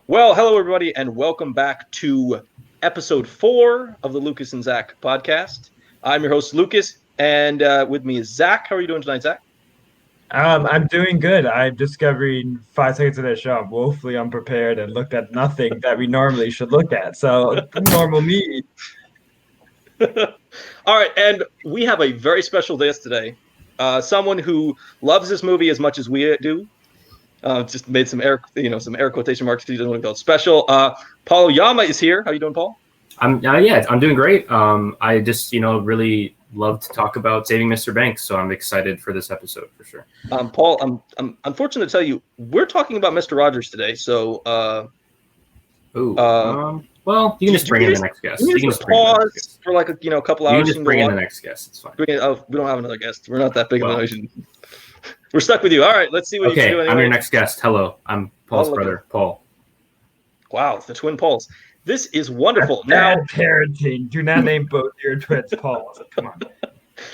Well, hello, everybody, and welcome back to episode 4 of the Lucas and Zack podcast. I'm your host, Lucas, and with me is Zach. How are you doing tonight, Zach? I'm doing good. I'm discovering 5 seconds of that show. I'm woefully unprepared and looked at nothing that we normally should look at. So normal me. All right, and we have a very special guest today. Someone who loves this movie as much as we do. Just made some air quotation marks because he doesn't want to call it special. Paul Oyama is here. How you doing, Paul? I'm doing great. I just really love to talk about Saving Mr. Banks, so I'm excited for this episode for sure. Paul, I'm unfortunate to tell you we're talking about Mr. Rogers today. So, well, you can just bring in the next guest. You can just pause for like a couple hours. You can just bring in the next guest. It's fine. We don't have another guest. We're not that big of a nation. We're stuck with you. All right, let's see what you can do. Okay, I'm your next guest. Hello, I'm Paul's brother, Paul. Wow, the twin Pauls. This is wonderful. Bad parenting. Do not name both your twins Paul. Come on.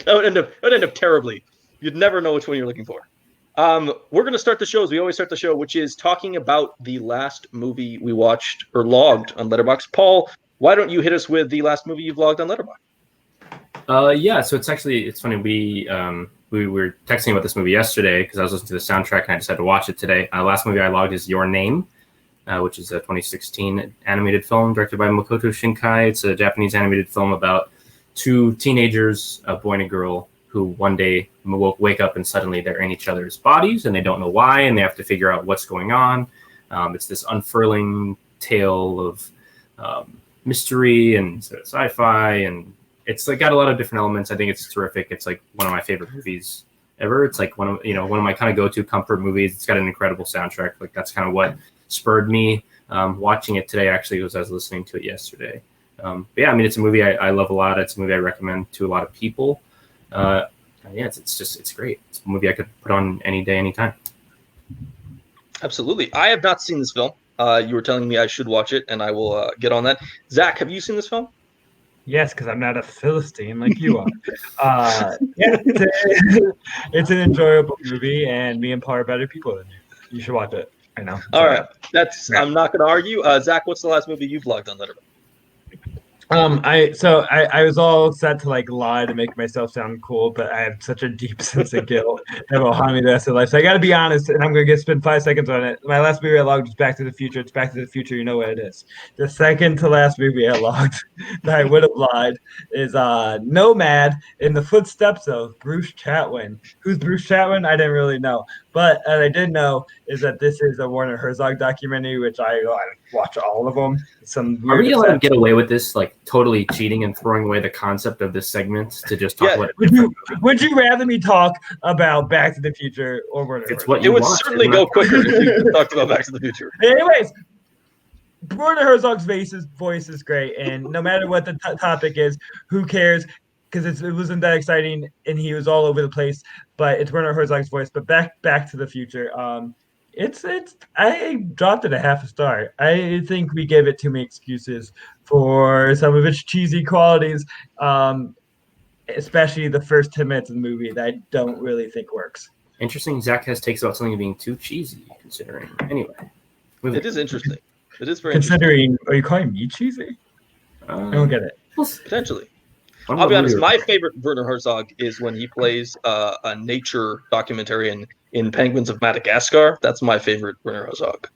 That would end up terribly. You'd never know which one you're looking for. We're going to start the show as we always start the show, which is talking about the last movie we watched or logged on Letterboxd. Paul, why don't you hit us with the last movie you've logged on Letterboxd? Yeah, so it's funny. We were texting about this movie yesterday because I was listening to the soundtrack and I decided to watch it today. Last movie I logged is Your Name, which is a 2016 animated film directed by Makoto Shinkai. It's a Japanese animated film about two teenagers, a boy and a girl, who one day wake up and suddenly they're in each other's bodies and they don't know why, and they have to figure out what's going on. It's this unfurling tale of mystery and sort of sci-fi, and it's like got a lot of different elements. I think it's terrific. It's like one of my favorite movies ever. It's like one of my kind of go-to comfort movies. It's got an incredible soundtrack. Like that's kind of what spurred me watching it today. Actually, was I was listening to it yesterday. But yeah, I mean, it's a movie I love a lot. It's a movie I recommend to a lot of people. Yeah, it's great. It's a movie I could put on any day, anytime. Absolutely. I have not seen this film. You were telling me I should watch it, and I will get on that. Zach, have you seen this film? Yes, because I'm not a Philistine like you are. Yeah, it's an enjoyable movie, and me and Paul are better people than you. You should watch it. I know. All right. I'm not going to argue. Zach, what's the last movie you've logged on Letterboxd? I was all set to like lie to make myself sound cool, but I have such a deep sense of guilt that will haunt me the rest of life. So I got to be honest, and I'm going to spend 5 seconds on it. My last movie I logged was Back to the Future. It's Back to the Future. You know what it is. The second to last movie I logged that I would have lied is Nomad in the footsteps of Bruce Chatwin. Who's Bruce Chatwin? I didn't really know. But what I did know is that this is a Werner Herzog documentary, which I watch all of them. Are we allowed to get away with this, like totally cheating and throwing away the concept of this segment to just talk about it? Would you rather me talk about Back to the Future or Werner Herzog? It would certainly go quicker if you talked about Back to the Future. Anyways, Werner Herzog's voice is great, and no matter what the topic is, who cares? Because it wasn't that exciting, and he was all over the place. But it's Werner Herzog's voice. But back to the Future. It's I dropped it a half a star. I think we gave it too many excuses for some of its cheesy qualities, especially the first 10 minutes of the movie that I don't really think works. Interesting. Zach has takes about something being too cheesy, considering. Anyway, it is interesting. It is very considering. Are you calling me cheesy? I don't get it. Potentially. I'll be honest. My favorite Werner Herzog is when he plays a nature documentarian in Penguins of Madagascar. That's my favorite Werner Herzog.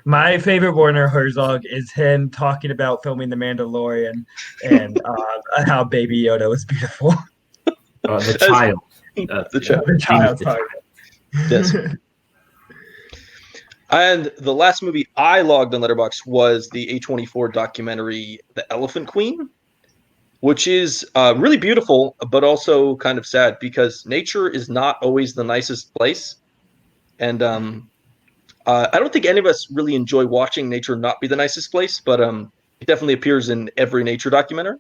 My favorite Werner Herzog is him talking about filming The Mandalorian and how Baby Yoda was beautiful. The child. The child. Yes. And the last movie I logged on Letterboxd was the A24 documentary The Elephant Queen, which is really beautiful, but also kind of sad because nature is not always the nicest place. And I don't think any of us really enjoy watching nature not be the nicest place, but it definitely appears in every nature documentary.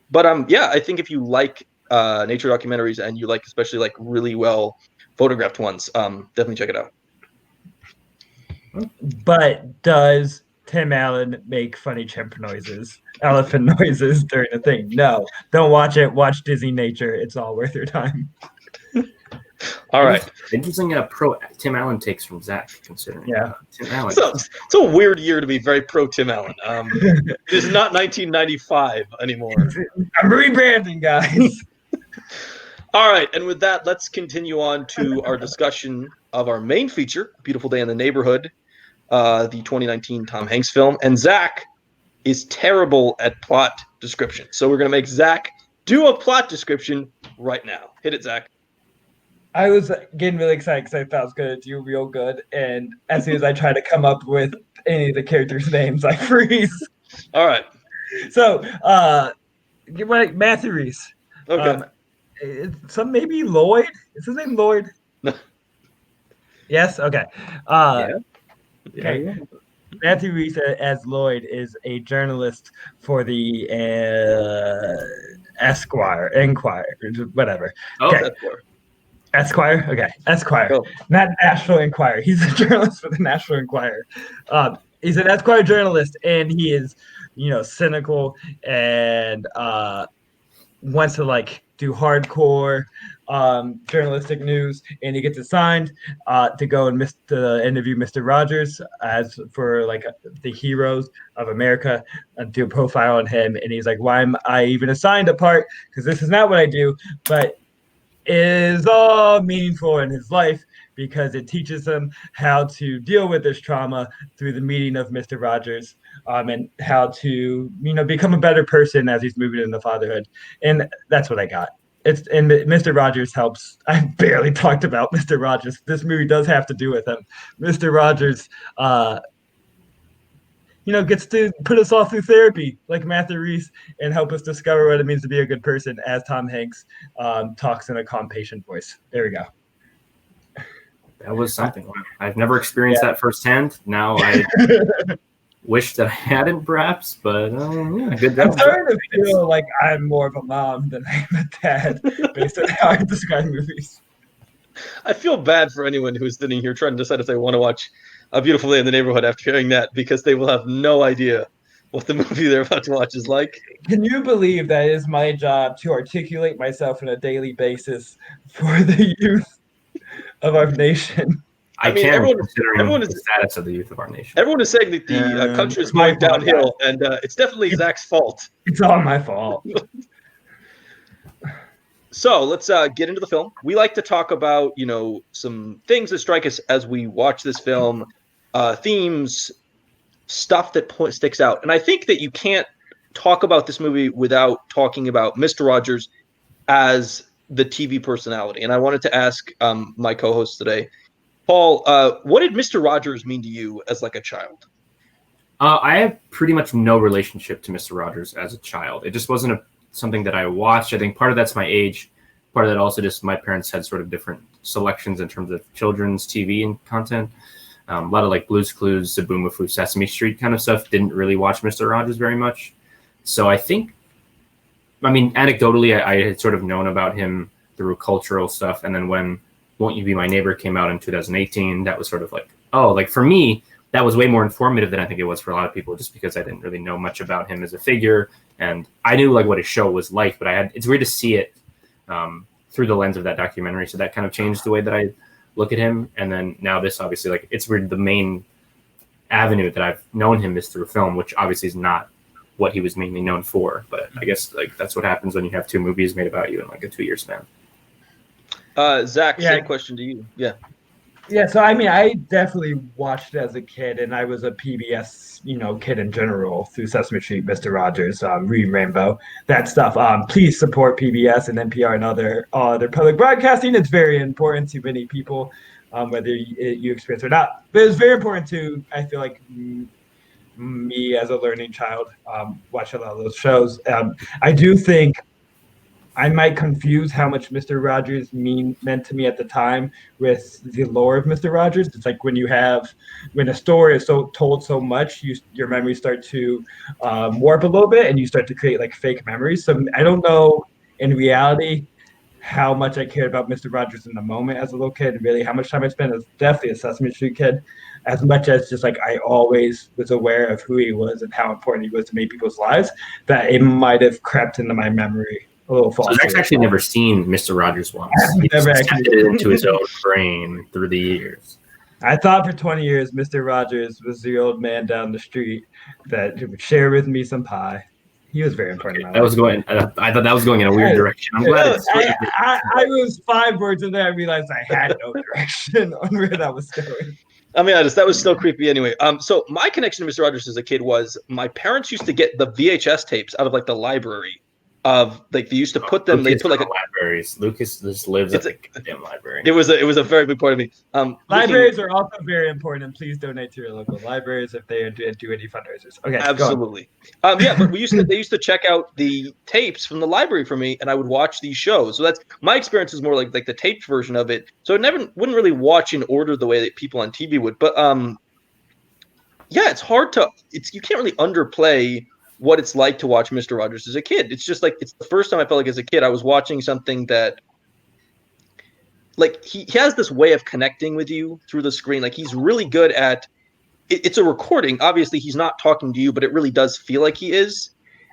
But yeah, I think if you like nature documentaries and you like especially like really well photographed ones, definitely check it out. But does Tim Allen make funny elephant noises during the thing? No, don't watch it. Watch Disney Nature. It's all worth your time. All right. Interesting pro Tim Allen takes from Zach, considering Tim Allen. So it's a weird year to be very pro Tim Allen. It is not 1995 anymore. I'm rebranding, guys. All right, and with that, let's continue on to our discussion of our main feature, Beautiful Day in the Neighborhood, the 2019 Tom Hanks film. And Zach is terrible at plot description. So we're going to make Zach do a plot description right now. Hit it, Zach. I was getting really excited because I thought I was going to do real good. And as soon as I try to come up with any of the characters' names, I freeze. All right. So, Matthew Reese. Okay. Some maybe Lloyd. Is his name Lloyd? No. Yes. Okay. Yeah. Okay. Matthew Reese as Lloyd is a journalist for the Enquirer, whatever. Oh, okay. Esquire. Okay, Esquire. Oh. Not National Enquirer. He's a journalist for the National Enquirer. He's an Esquire journalist, and he is, cynical and wants to do hardcore journalistic news, and he gets assigned to go and interview Mr. Rogers as for the heroes of America and do a profile on him. And he's like, why am I even assigned a part? Because this is not what I do, but it is all meaningful in his life because it teaches him how to deal with this trauma through the meeting of Mr. Rogers and how to, become a better person as he's moving into fatherhood. And that's what I got. And Mr. Rogers helps. I barely talked about Mr. Rogers. This movie does have to do with him. Mr. Rogers, gets to put us all through therapy like Matthew Reese and help us discover what it means to be a good person as Tom Hanks talks in a calm, patient voice. There we go. That was something. I've never experienced that firsthand. Now I wish that I hadn't, perhaps, but good. I'm starting to feel like I'm more of a mom than I'm a dad based on how I describe movies. I feel bad for anyone who's sitting here trying to decide if they want to watch A Beautiful Day in the Neighborhood after hearing that, because they will have no idea what the movie they're about to watch is like. Can you believe that it is my job to articulate myself on a daily basis for the youth of our nation? I mean, everyone is the status of the youth of our nation. Everyone is saying that the country is going downhill, and it's definitely Zach's fault. It's all my fault. So let's get into the film. We like to talk about, some things that strike us as we watch this film, themes, stuff that sticks out. And I think that you can't talk about this movie without talking about Mr. Rogers as the TV personality. And I wanted to ask my co-host today, Paul, what did Mr. Rogers mean to you as a child? I have pretty much no relationship to Mr. Rogers as a child. It just wasn't something that I watched. I think part of that's my age. Part of that also just my parents had sort of different selections in terms of children's TV and content. A lot of Blue's Clues, Zaboomafoo, Sesame Street kind of stuff. Didn't really watch Mr. Rogers very much. So I think, anecdotally, I had sort of known about him through cultural stuff. And then when Won't You Be My Neighbor came out in 2018, that was sort of for me, that was way more informative than I think it was for a lot of people, just because I didn't really know much about him as a figure. And I knew what his show was like, but it's weird to see it through the lens of that documentary. So that kind of changed the way that I look at him. And then now this obviously it's weird. The main avenue that I've known him is through film, which obviously is not what he was mainly known for. But I guess that's what happens when you have two movies made about you in a 2-year span. Zach, same question to you. Yeah. Yeah, so I definitely watched it as a kid, and I was a PBS, kid in general through Sesame Street, Mr. Rogers, Reading Rainbow, that stuff. Please support PBS and NPR and other public broadcasting. It's very important to many people, whether you experience it or not. But it's very important to, I feel like, me as a learning child, watch a lot of those shows. I do think I might confuse how much Mr. Rogers meant to me at the time with the lore of Mr. Rogers. It's like when a story is told so much, your memories start to warp a little bit, and you start to create fake memories. So I don't know in reality how much I cared about Mr. Rogers in the moment as a little kid, and really how much time I spent as definitely a Sesame Street kid, as much as just I always was aware of who he was and how important he was to many people's lives, that it might have crept into my memory a little So false. Zach's actually never seen Mr. Rogers once. He Never just actually. accepted it into his own brain through the years. I thought for 20 years Mr. Rogers was the old man down the street that would share with me some pie. He was very important in my That was life. going. I thought that was going in a weird direction. I'm glad it's. I was 5 words in there. I realized I had no direction on where that was going. I'll be honest, that was still creepy anyway. So my connection to Mr. Rogers as a kid was my parents used to get the VHS tapes out of like the library of like they used to put them. They put like libraries. Lucas just lives at the goddamn library. It was a very big part of me. Libraries are also very important, and please donate to your local libraries if they do any fundraisers. Okay, absolutely. Yeah, but they used to check out the tapes from the library for me, and I would watch these shows. So that's my experience is more like the taped version of it. So I wouldn't really watch in order the way that people on TV would. But yeah, it's hard to you can't really underplay what it's like to watch Mr. Rogers as a kid. It's just like it's the first time I felt like as a kid I was watching something that like he has this way of connecting with you through the screen. Like he's really good at it's a recording. Obviously he's not talking to you, but it really does feel like he is.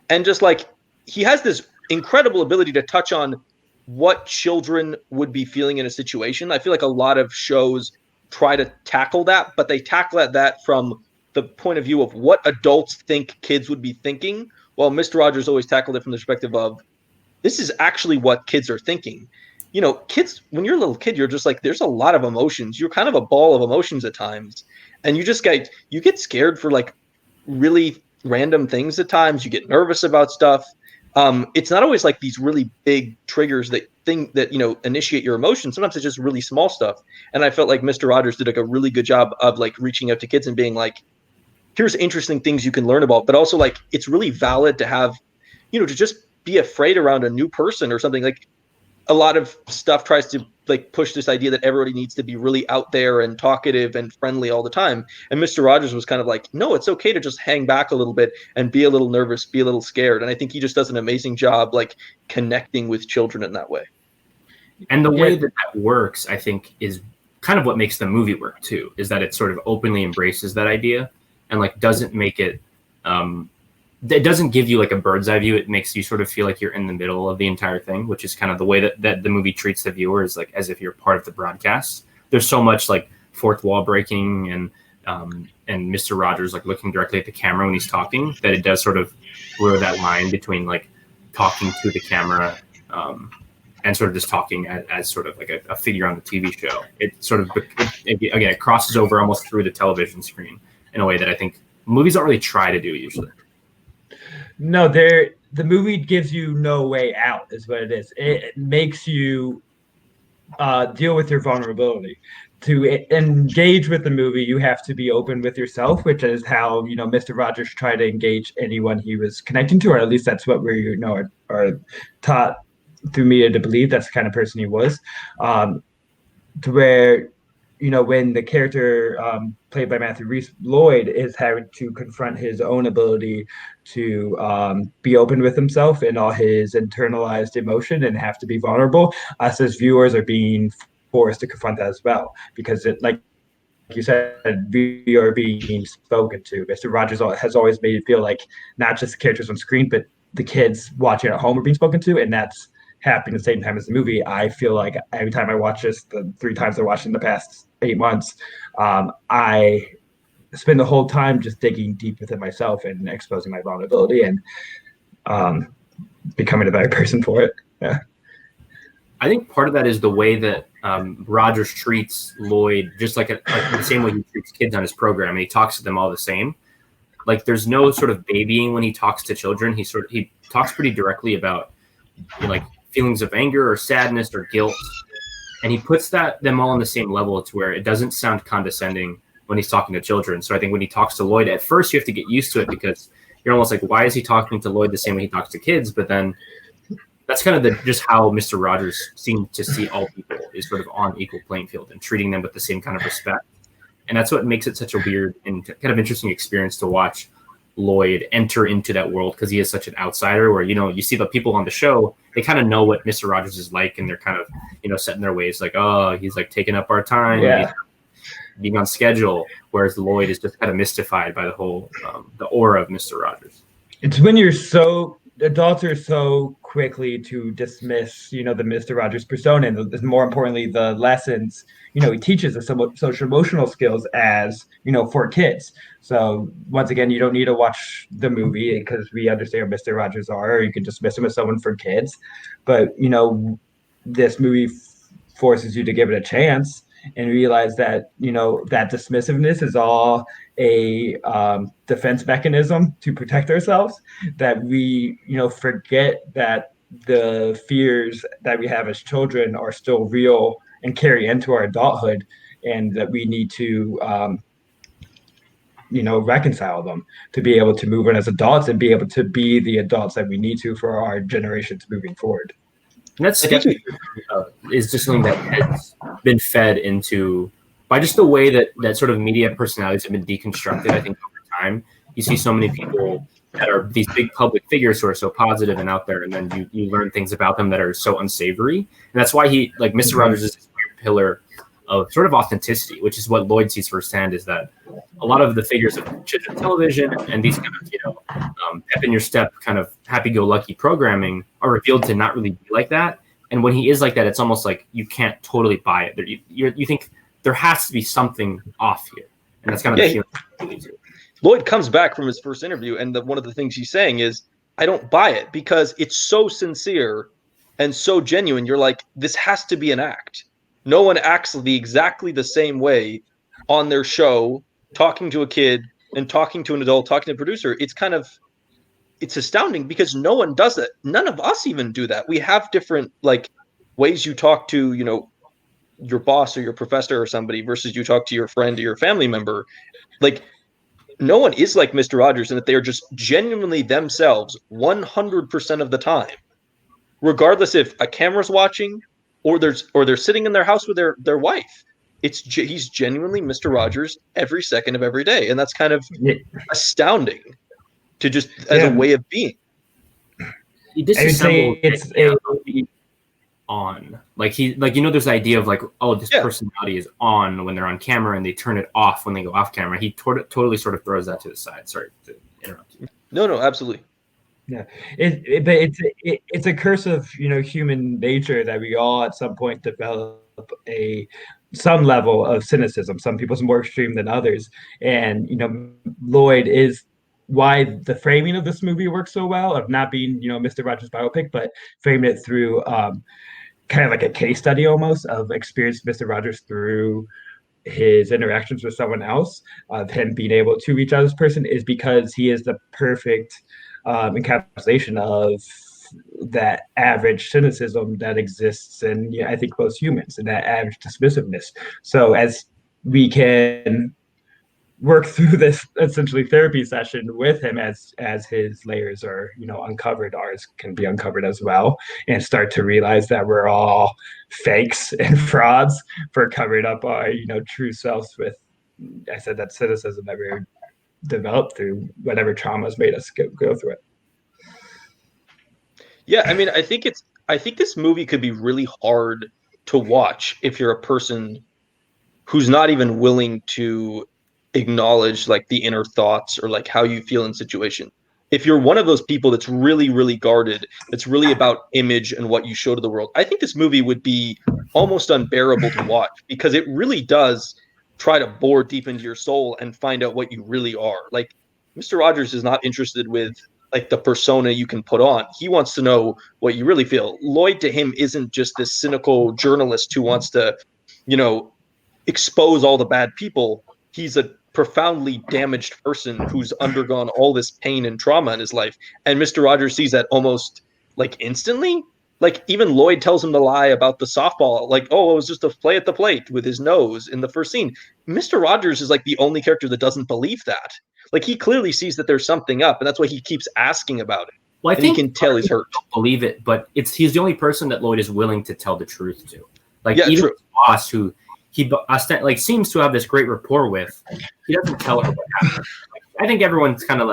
And just like he has this incredible ability to touch on what children would be feeling in a situation. I feel like a lot of shows try to tackle that, but they tackle that from the point of view of what adults think kids would be thinking, while Mr. Rogers always tackled it from the perspective of this is actually what kids are thinking. You know, kids, when you're a little kid, you're just like, there's a lot of emotions. You're kind of a ball of emotions at times. And you get scared for like really random things at times. You get nervous about stuff. It's not always like these really big triggers that initiate your emotions. Sometimes it's just really small stuff. And I felt like Mr. Rogers did like a really good job of like reaching out to kids and being like, here's interesting things you can learn about, but also like it's really valid to have, to just be afraid around a new person or something. Like a lot of stuff tries to like push this idea that everybody needs to be really out there and talkative and friendly all the time. And Mr. Rogers was kind of like, no, it's okay to just hang back a little bit and be a little nervous, be a little scared. And I think he just does an amazing job like connecting with children in that way. And the way that works, I think, is kind of what makes the movie work too, is that it sort of openly embraces that idea and like doesn't make it it doesn't give you like a bird's eye view. It makes you sort of feel like you're in the middle of the entire thing, which is kind of the way that the movie treats the viewers, like as if you're part of the broadcast. There's so much like fourth wall breaking and Mr. Rogers like looking directly at the camera when he's talking that it does sort of blur that line between like talking to the camera and sort of just talking as sort of like a figure on the TV show. It sort of, again, it crosses over almost through the television screen in a way that I think movies don't really try to do usually. No, the movie gives you no way out is what it is. It makes you deal with your vulnerability. To engage with the movie, you have to be open with yourself, which is how, Mr. Rogers tried to engage anyone he was connecting to, or at least that's what we are taught through media to believe that's the kind of person he was. To where, when the character played by Matthew Rhys, Lloyd, is having to confront his own ability to be open with himself and all his internalized emotion and have to be vulnerable, us as viewers are being forced to confront that as well, because it, like you said, we are being spoken to. Mr. Rogers has always made it feel like not just the characters on screen, but the kids watching at home are being spoken to, and that's happening at the same time as the movie. I feel like every time I watch this, the 3 times I watched in the past 8 months, I spend the whole time just digging deep within myself and exposing my vulnerability and becoming a better person for it. Yeah. I think part of that is the way that Rogers treats Lloyd, just like the same way he treats kids on his program, and he talks to them all the same. Like there's no sort of babying when he talks to children. He talks pretty directly about like feelings of anger or sadness or guilt, and he puts them all on the same level to where it doesn't sound condescending when he's talking to children. So I think when he talks to Lloyd, at first you have to get used to it because you're almost like, why is he talking to Lloyd the same way he talks to kids? But then that's kind of just how Mr. Rogers seemed to see all people, is sort of on equal playing field and treating them with the same kind of respect. And that's what makes it such a weird and kind of interesting experience to watch Lloyd enter into that world, because he is such an outsider where, you see the people on the show, they kind of know what Mr. Rogers is like, and they're kind of, set in their ways, like, oh, he's like taking up our time, he's being on schedule, whereas Lloyd is just kind of mystified by the whole, the aura of Mr. Rogers. It's when you're so adults are so quickly to dismiss, the Mr. Rogers persona, and more importantly, the lessons, he teaches us some social emotional skills as, for kids. So once again, you don't need to watch the movie because we understand what Mr. Rogers are, or you can dismiss him as someone for kids. But, this movie forces you to give it a chance and realize that, that dismissiveness is all a defense mechanism to protect ourselves, that we forget that the fears that we have as children are still real and carry into our adulthood, and that we need to reconcile them to be able to move on as adults and be able to be the adults that we need to for our generations moving forward. And that's is just something that has been fed into by just the way that sort of media personalities have been deconstructed. I think over time, you see so many people that are these big public figures who are so positive and out there, and then you learn things about them that are so unsavory. And that's why Mr. Rogers is this weird pillar of sort of authenticity, which is what Lloyd sees firsthand, is that a lot of the figures of children's television and these kind of, pep in your step kind of happy-go-lucky programming are revealed to not really be like that. And when he is like that, it's almost like you can't totally buy it. You think there has to be something off here. And that's kind of the feeling. Lloyd comes back from his first interview, and one of the things he's saying is, I don't buy it because it's so sincere and so genuine. You're like, this has to be an act. No one acts exactly the same way on their show, talking to a kid and talking to an adult, talking to a producer. It's astounding because no one does it. None of us even do that. We have different ways you talk to, your boss or your professor or somebody versus you talk to your friend or your family member. No one is like Mr. Rogers in that they are just genuinely themselves 100% of the time, regardless if a camera's watching or they're sitting in their house with their wife. He's genuinely Mr. Rogers every second of every day, and that's kind of astounding to just as a way of being. He disassembled it's on there's the idea of this personality is on when they're on camera and they turn it off when they go off camera. He totally sort of throws that to the side. Sorry to interrupt you. No, absolutely. Yeah, it's a curse of human nature that we all at some point develop some level of cynicism. Some people's more extreme than others, and Lloyd is why the framing of this movie works so well, of not being Mr. Rogers' biopic, but framing it through kind of like a case study almost of experienced Mr. Rogers through his interactions with someone else, of him being able to reach out to this person, is because he is the perfect encapsulation of that average cynicism that exists in, I think, most humans, and that average dismissiveness. So as we can work through this essentially therapy session with him, as his layers are uncovered, ours can be uncovered as well, and start to realize that we're all fakes and frauds for covering up our true selves with, I said, that cynicism that we're developed through whatever traumas made us go through it. Yeah, I mean, I think this movie could be really hard to watch if you're a person who's not even willing to acknowledge the inner thoughts or how you feel in situation. If you're one of those people that's really, really guarded, that's really about image and what you show to the world, I think this movie would be almost unbearable to watch, because it really does try to bore deep into your soul and find out what you really are. Mr. Rogers is not interested with the persona you can put on. He wants to know what you really feel. Lloyd, to him, isn't just this cynical journalist who wants to, expose all the bad people. He's a profoundly damaged person who's undergone all this pain and trauma in his life. And Mr. Rogers sees that almost instantly. Even Lloyd tells him to lie about the softball. It was just a play at the plate with his nose in the first scene. Mr. Rogers is the only character that doesn't believe that. He clearly sees that there's something up, and that's why he keeps asking about it. Well, I think he can tell he's hurt. Don't believe it, but he's the only person that Lloyd is willing to tell the truth to. Even true. his boss, who he seems to have this great rapport with, he doesn't tell her what happened. I think everyone's kind of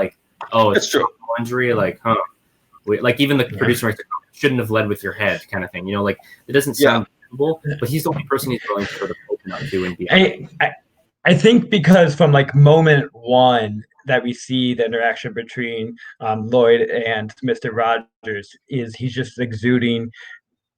oh, it's true. Injury, even the producer shouldn't have led with your head, kind of thing. It doesn't sound believable, but he's the only person he's willing to sort of open up to and be. I think because from moment one, that we see the interaction between Lloyd and Mr. Rogers is he's just exuding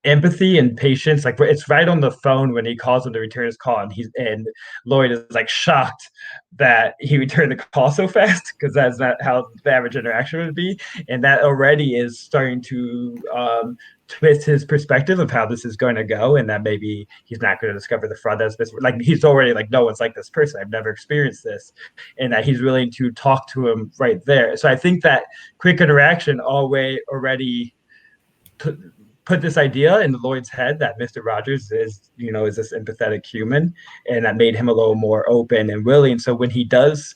empathy and patience. Like it's right on the phone when he calls him to return his call, and Lloyd is like shocked that he returned the call so fast because that's not how the average interaction would be, and that already is starting to twist his perspective of how this is going to go, and that maybe he's not going to discover the fraud that's this. Like he's already like, no one's like this person. I've never experienced this, and that he's willing to talk to him right there. So I think that quick interaction already put this idea in Lloyd's head that Mr. Rogers is this empathetic human, and that made him a little more open and willing. So when he does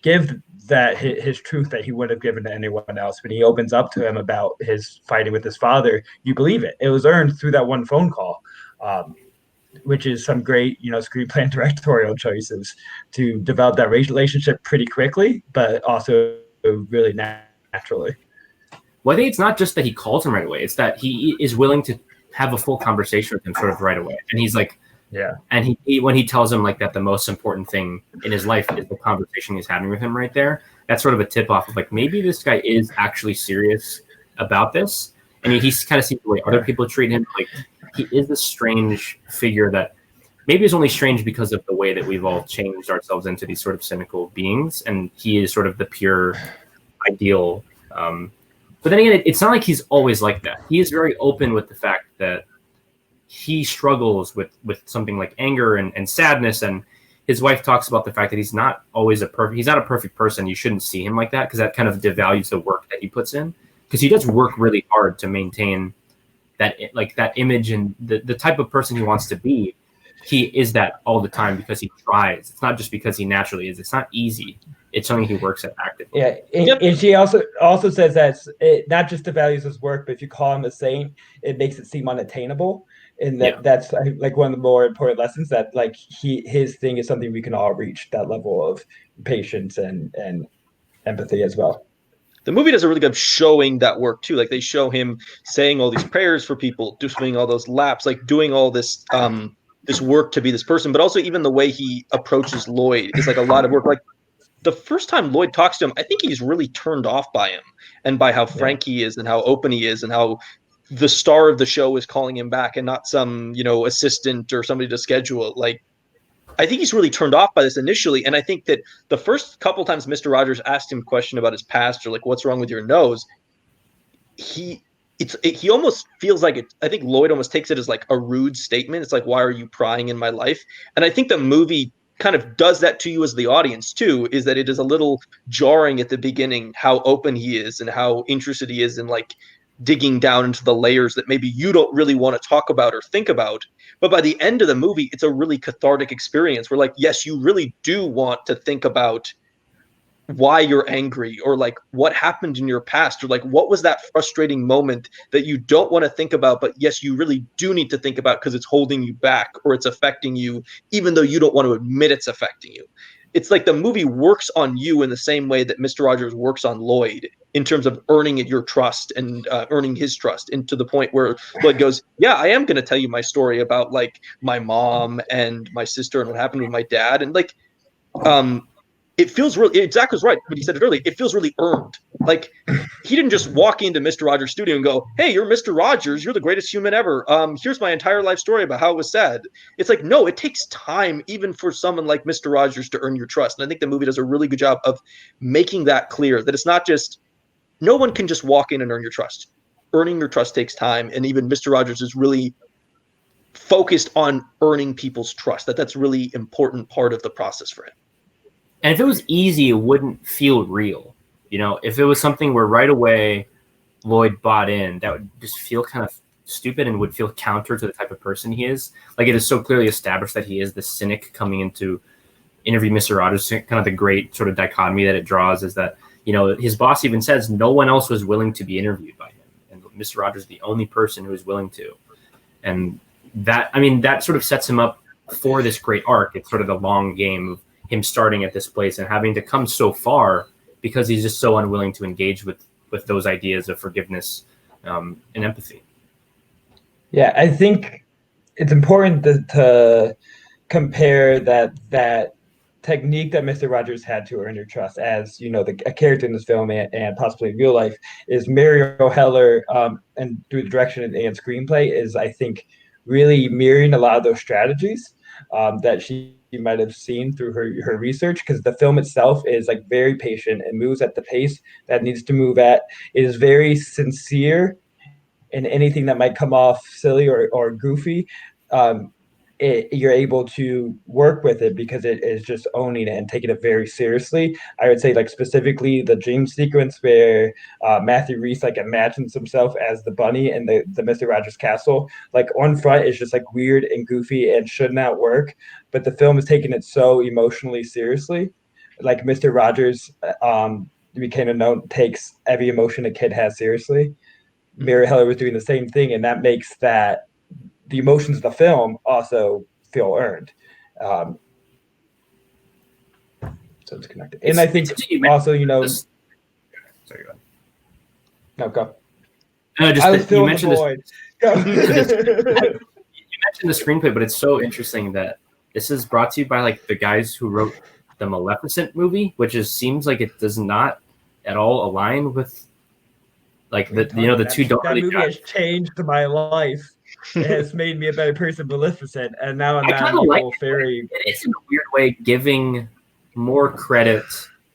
give that his truth that he would have given to anyone else, when he opens up to him about his fighting with his father, you believe it. It was earned through that one phone call, which is some great screenplay and directorial choices to develop that relationship pretty quickly, but also really naturally. Well, I think it's not just that he calls him right away. It's that he is willing to have a full conversation with him sort of right away. And he's like, yeah. And he when he tells him like that the most important thing in his life is the conversation he's having with him right there, that's sort of a tip off of like, maybe this guy is actually serious about this. And he's kind of seeing the way other people treat him. Like he is this strange figure that maybe is only strange because of the way that we've all changed ourselves into these sort of cynical beings. And he is sort of the pure ideal, but then again, it's not like he's always like that. He is very open with the fact that he struggles with something like anger and sadness. And his wife talks about the fact that he's not always he's not a perfect person. You shouldn't see him like that because that kind of devalues the work that he puts in. Because he does work really hard to maintain that image and the type of person he wants to be. He is that all the time because he tries. It's not just because he naturally is. It's not easy. It's something he works at actively. Yeah, and she also says that it not just devalues his work, but if you call him a saint, it makes it seem unattainable. And that's like one of the more important lessons, that like his thing is something we can all reach, that level of patience and empathy as well. The movie does a really good job showing that work too. Like they show him saying all these prayers for people, doing all those laps, like doing all this this work to be this person, but also even the way he approaches Lloyd is like a lot of work. Like the first time Lloyd talks to him, I think he's really turned off by him and by how frank he is and how open he is and how the star of the show is calling him back and not some, assistant or somebody to schedule it. Like, I think he's really turned off by this initially. And I think that the first couple times Mr. Rogers asked him a question about his past or like, what's wrong with your nose? He almost feels like it. I think Lloyd almost takes it as like a rude statement. It's like, why are you prying in my life? And I think the movie kind of does that to you as the audience too, is that it is a little jarring at the beginning how open he is and how interested he is in like digging down into the layers that maybe you don't really want to talk about or think about. But by the end of the movie, it's a really cathartic experience where like, yes, you really do want to think about why you're angry or like what happened in your past or like what was that frustrating moment that you don't want to think about, but yes, you really do need to think about because it's holding you back or it's affecting you, even though you don't want to admit it's affecting you. It's like the movie works on you in the same way that Mr. Rogers works on Lloyd in terms of earning your trust and earning his trust, and to the point where Lloyd goes, yeah, I am going to tell you my story about like my mom and my sister and what happened with my dad. And like, it feels really, Zach was right when he said it earlier, it feels really earned. Like he didn't just walk into Mr. Rogers' studio and go, hey, you're Mr. Rogers, you're the greatest human ever. Here's my entire life story about how it was sad. It's like, no, it takes time even for someone like Mr. Rogers to earn your trust. And I think the movie does a really good job of making that clear, that it's not just, no one can just walk in and earn your trust. Earning your trust takes time. And even Mr. Rogers is really focused on earning people's trust. That's really important part of the process for him. And if it was easy, it wouldn't feel real. If it was something where right away Lloyd bought in, that would just feel kind of stupid and would feel counter to the type of person he is. Like it is so clearly established that he is the cynic coming into interview Mr. Rogers. Kind of the great sort of dichotomy that it draws is that, his boss even says no one else was willing to be interviewed by him. And Mr. Rogers is the only person who is willing to. And that sort of sets him up for this great arc. It's sort of the long game of him starting at this place and having to come so far because he's just so unwilling to engage with those ideas of forgiveness and empathy. Yeah, I think it's important to compare that technique that Mr. Rogers had to earn your trust as, a character in this film and possibly in real life is Mariel Heller, and through the direction and screenplay is, I think, really mirroring a lot of those strategies that she might have seen through her research, because the film itself is like very patient and moves at the pace that needs to move at. It is very sincere, and anything that might come off silly or goofy, um, you're able to work with it because it is just owning it and taking it very seriously. I would say, like, specifically the dream sequence where Matthew Rhys like imagines himself as the bunny in the Mr. Rogers castle. Like, on front is just like weird and goofy and should not work, but the film is taking it so emotionally seriously. Like, Mr. Rogers became a known takes every emotion a kid has seriously. Mary Heller was doing the same thing, and that makes that the emotions of the film also feel earned. So it's connected. And I think also, sorry, go ahead. No, go. You mentioned this. Go. You mentioned the screenplay, but it's so interesting that this is brought to you by like the guys who wrote the Maleficent movie, which seems like it does not at all align with like the two don't that really movie has changed my life. It has made me a better person, Maleficent, and now I'm not an evil fairy. It's in a weird way giving more credit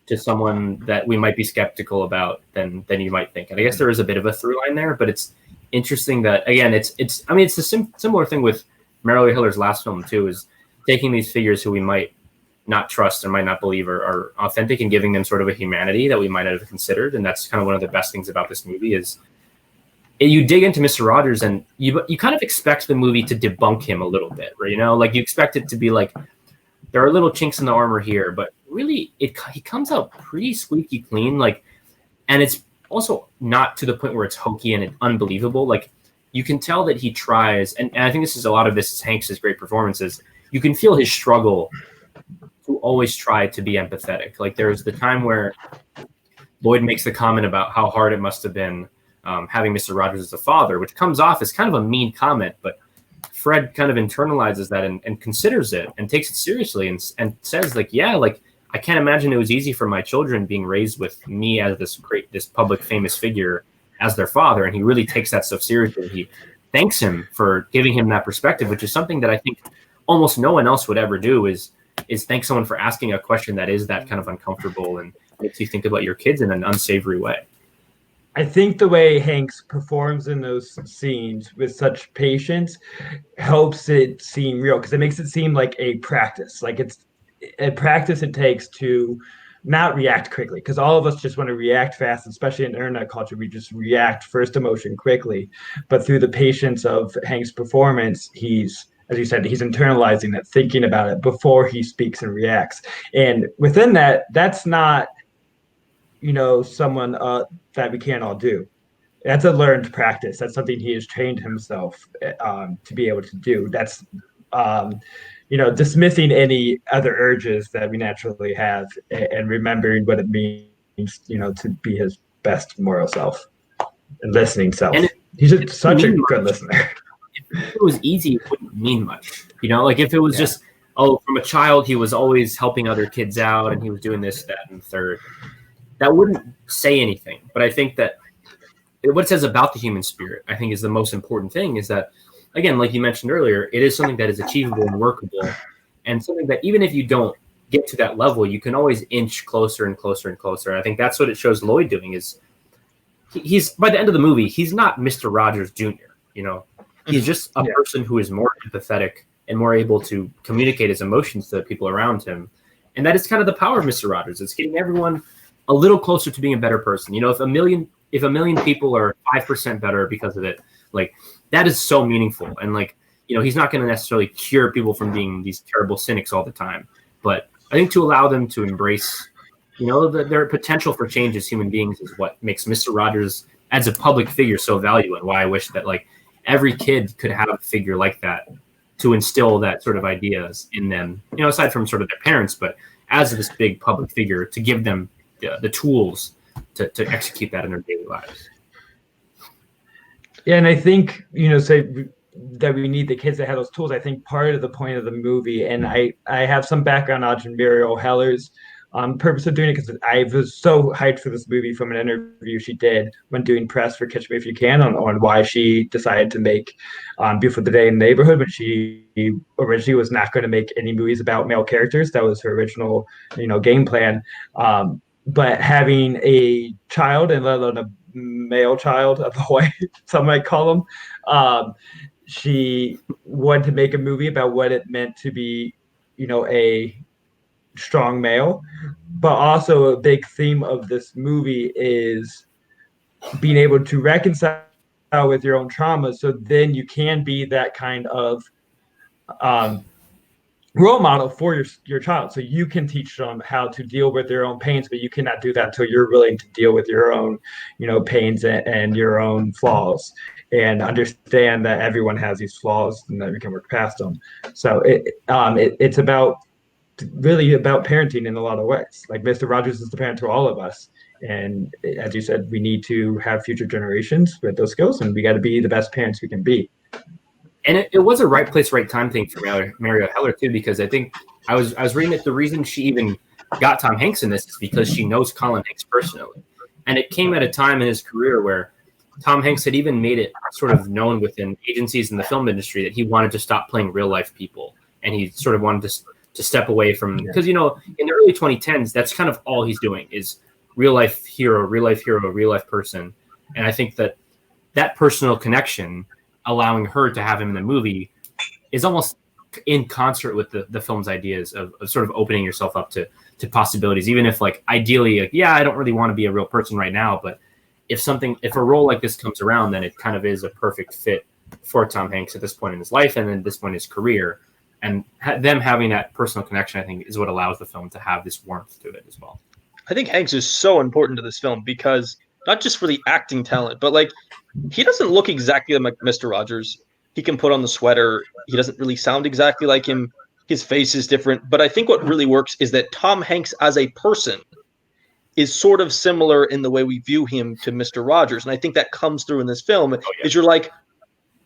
to someone that we might be skeptical about than you might think. And I guess there is a bit of a through line there, but it's interesting that, again, it's a similar thing with Mariel Heller's last film too, is taking these figures who we might not trust or might not believe are authentic and giving them sort of a humanity that we might have considered. And that's kind of one of the best things about this movie is you dig into Mr. Rogers and you kind of expect the movie to debunk him a little bit, right? Like you expect it to be like, there are little chinks in the armor here, but really he comes out pretty squeaky clean. Like, and it's also not to the point where it's hokey and unbelievable. Like, you can tell that he tries, and I think a lot of this is Hanks' great performances. You can feel his struggle to always try to be empathetic. Like, there's the time where Lloyd makes the comment about how hard it must have been having Mr. Rogers as a father, which comes off as kind of a mean comment, but Fred kind of internalizes that and considers it and takes it seriously and says, like, yeah, like, I can't imagine it was easy for my children being raised with me as this public famous figure as their father. And he really takes that stuff seriously. He thanks him for giving him that perspective, which is something that I think almost no one else would ever do, is thank someone for asking a question that is that kind of uncomfortable and makes you think about your kids in an unsavory way. I think the way Hanks performs in those scenes with such patience helps it seem real, because it makes it seem like a practice. Like, it's a practice it takes to not react quickly, because all of us just want to react fast, especially in internet culture. We just react first emotion quickly. But through the patience of Hanks' performance, he's, as you said, he's internalizing it, thinking about it before he speaks and reacts. And within that, that's not, someone that we can't all do. That's a learned practice. That's something he has trained himself to be able to do. That's, dismissing any other urges that we naturally have and remembering what it means, to be his best moral self and listening self. And he's just such a good listener. If it was easy, it wouldn't mean much. Like, if it was just, from a child, he was always helping other kids out and he was doing this, that, and the third, that wouldn't say anything. But I think that what it says about the human spirit, I think, is the most important thing, is that, again, like you mentioned earlier, it is something that is achievable and workable, and something that even if you don't get to that level, you can always inch closer and closer and closer. And I think that's what it shows Lloyd doing, is he's, by the end of the movie, he's not Mr. Rogers Jr., He's just a person who is more empathetic and more able to communicate his emotions to the people around him. And that is kind of the power of Mr. Rogers. It's getting everyone a little closer to being a better person. If a million people are 5% better because of it, like, that is so meaningful. And, like, he's not going to necessarily cure people from being these terrible cynics all the time. But I think to allow them to embrace, their potential for change as human beings is what makes Mr. Rogers as a public figure so valuable, and why I wish that, like, every kid could have a figure like that to instill that sort of ideas in them, aside from sort of their parents, but as this big public figure, to give them the tools to execute that in their daily lives. Yeah, and I think, say that we need the kids that have those tools. I think part of the point of the movie, and I have some background knowledge in Muriel Heller's purpose of doing it, because I was so hyped for this movie from an interview she did when doing press for Catch Me If You Can on why she decided to make Beautiful Day in the Neighborhood, when she originally was not going to make any movies about male characters. That was her original, game plan. But having a child, and let alone a male child, a boy, some might call him, she wanted to make a movie about what it meant to be, a strong male. But also a big theme of this movie is being able to reconcile with your own trauma, so then you can be that kind of role model for your child, so you can teach them how to deal with their own pains, but you cannot do that until you're willing to deal with your own pains and your own flaws, and understand that everyone has these flaws and that we can work past them. So it's about really about parenting in a lot of ways. Like Mr. Rogers is the parent to all of us, and as you said, we need to have future generations with those skills, and we got to be the best parents we can be. And it was a right place, right time thing for Mariel Heller too, because I think I was reading that the reason she even got Tom Hanks in this is because she knows Colin Hanks personally, and it came at a time in his career where Tom Hanks had even made it sort of known within agencies in the film industry that he wanted to stop playing real life people, and he sort of wanted to step away from, because in the early 2010s, that's kind of all he's doing is real life hero, real life person, and I think that personal connection, allowing her to have him in the movie, is almost in concert with the film's ideas of sort of opening yourself up to possibilities, even if like ideally, like, yeah, I don't really want to be a real person right now, but if a role like this comes around, then it kind of is a perfect fit for Tom Hanks at this point in his life and then this point in his career. And them having that personal connection, I think, is what allows the film to have this warmth to it as well. I think Hanks is so important to this film because not just for the acting talent, but like he doesn't look exactly like Mr. Rogers. He can put on the sweater. He doesn't really sound exactly like him. His face is different. But I think what really works is that Tom Hanks as a person is sort of similar in the way we view him to Mr. Rogers. And I think that comes through in this film. Oh, yeah. Is you're like,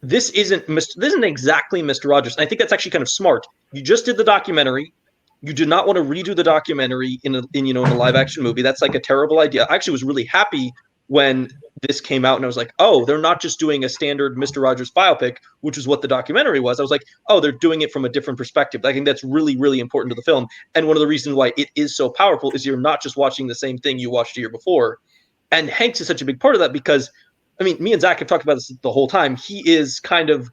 this isn't exactly Mr. Rogers. And I think that's actually kind of smart. You just did the documentary. You do not want to redo the documentary in a live action movie. That's like a terrible idea. I actually was really happy when this came out and I was like, oh, they're not just doing a standard Mr. Rogers biopic, which is what the documentary was. I was like, oh, they're doing it from a different perspective. I think that's really, really important to the film. And one of the reasons why it is so powerful is you're not just watching the same thing you watched a year before. And Hanks is such a big part of that because, I mean, me and Zach have talked about this the whole time. He is kind of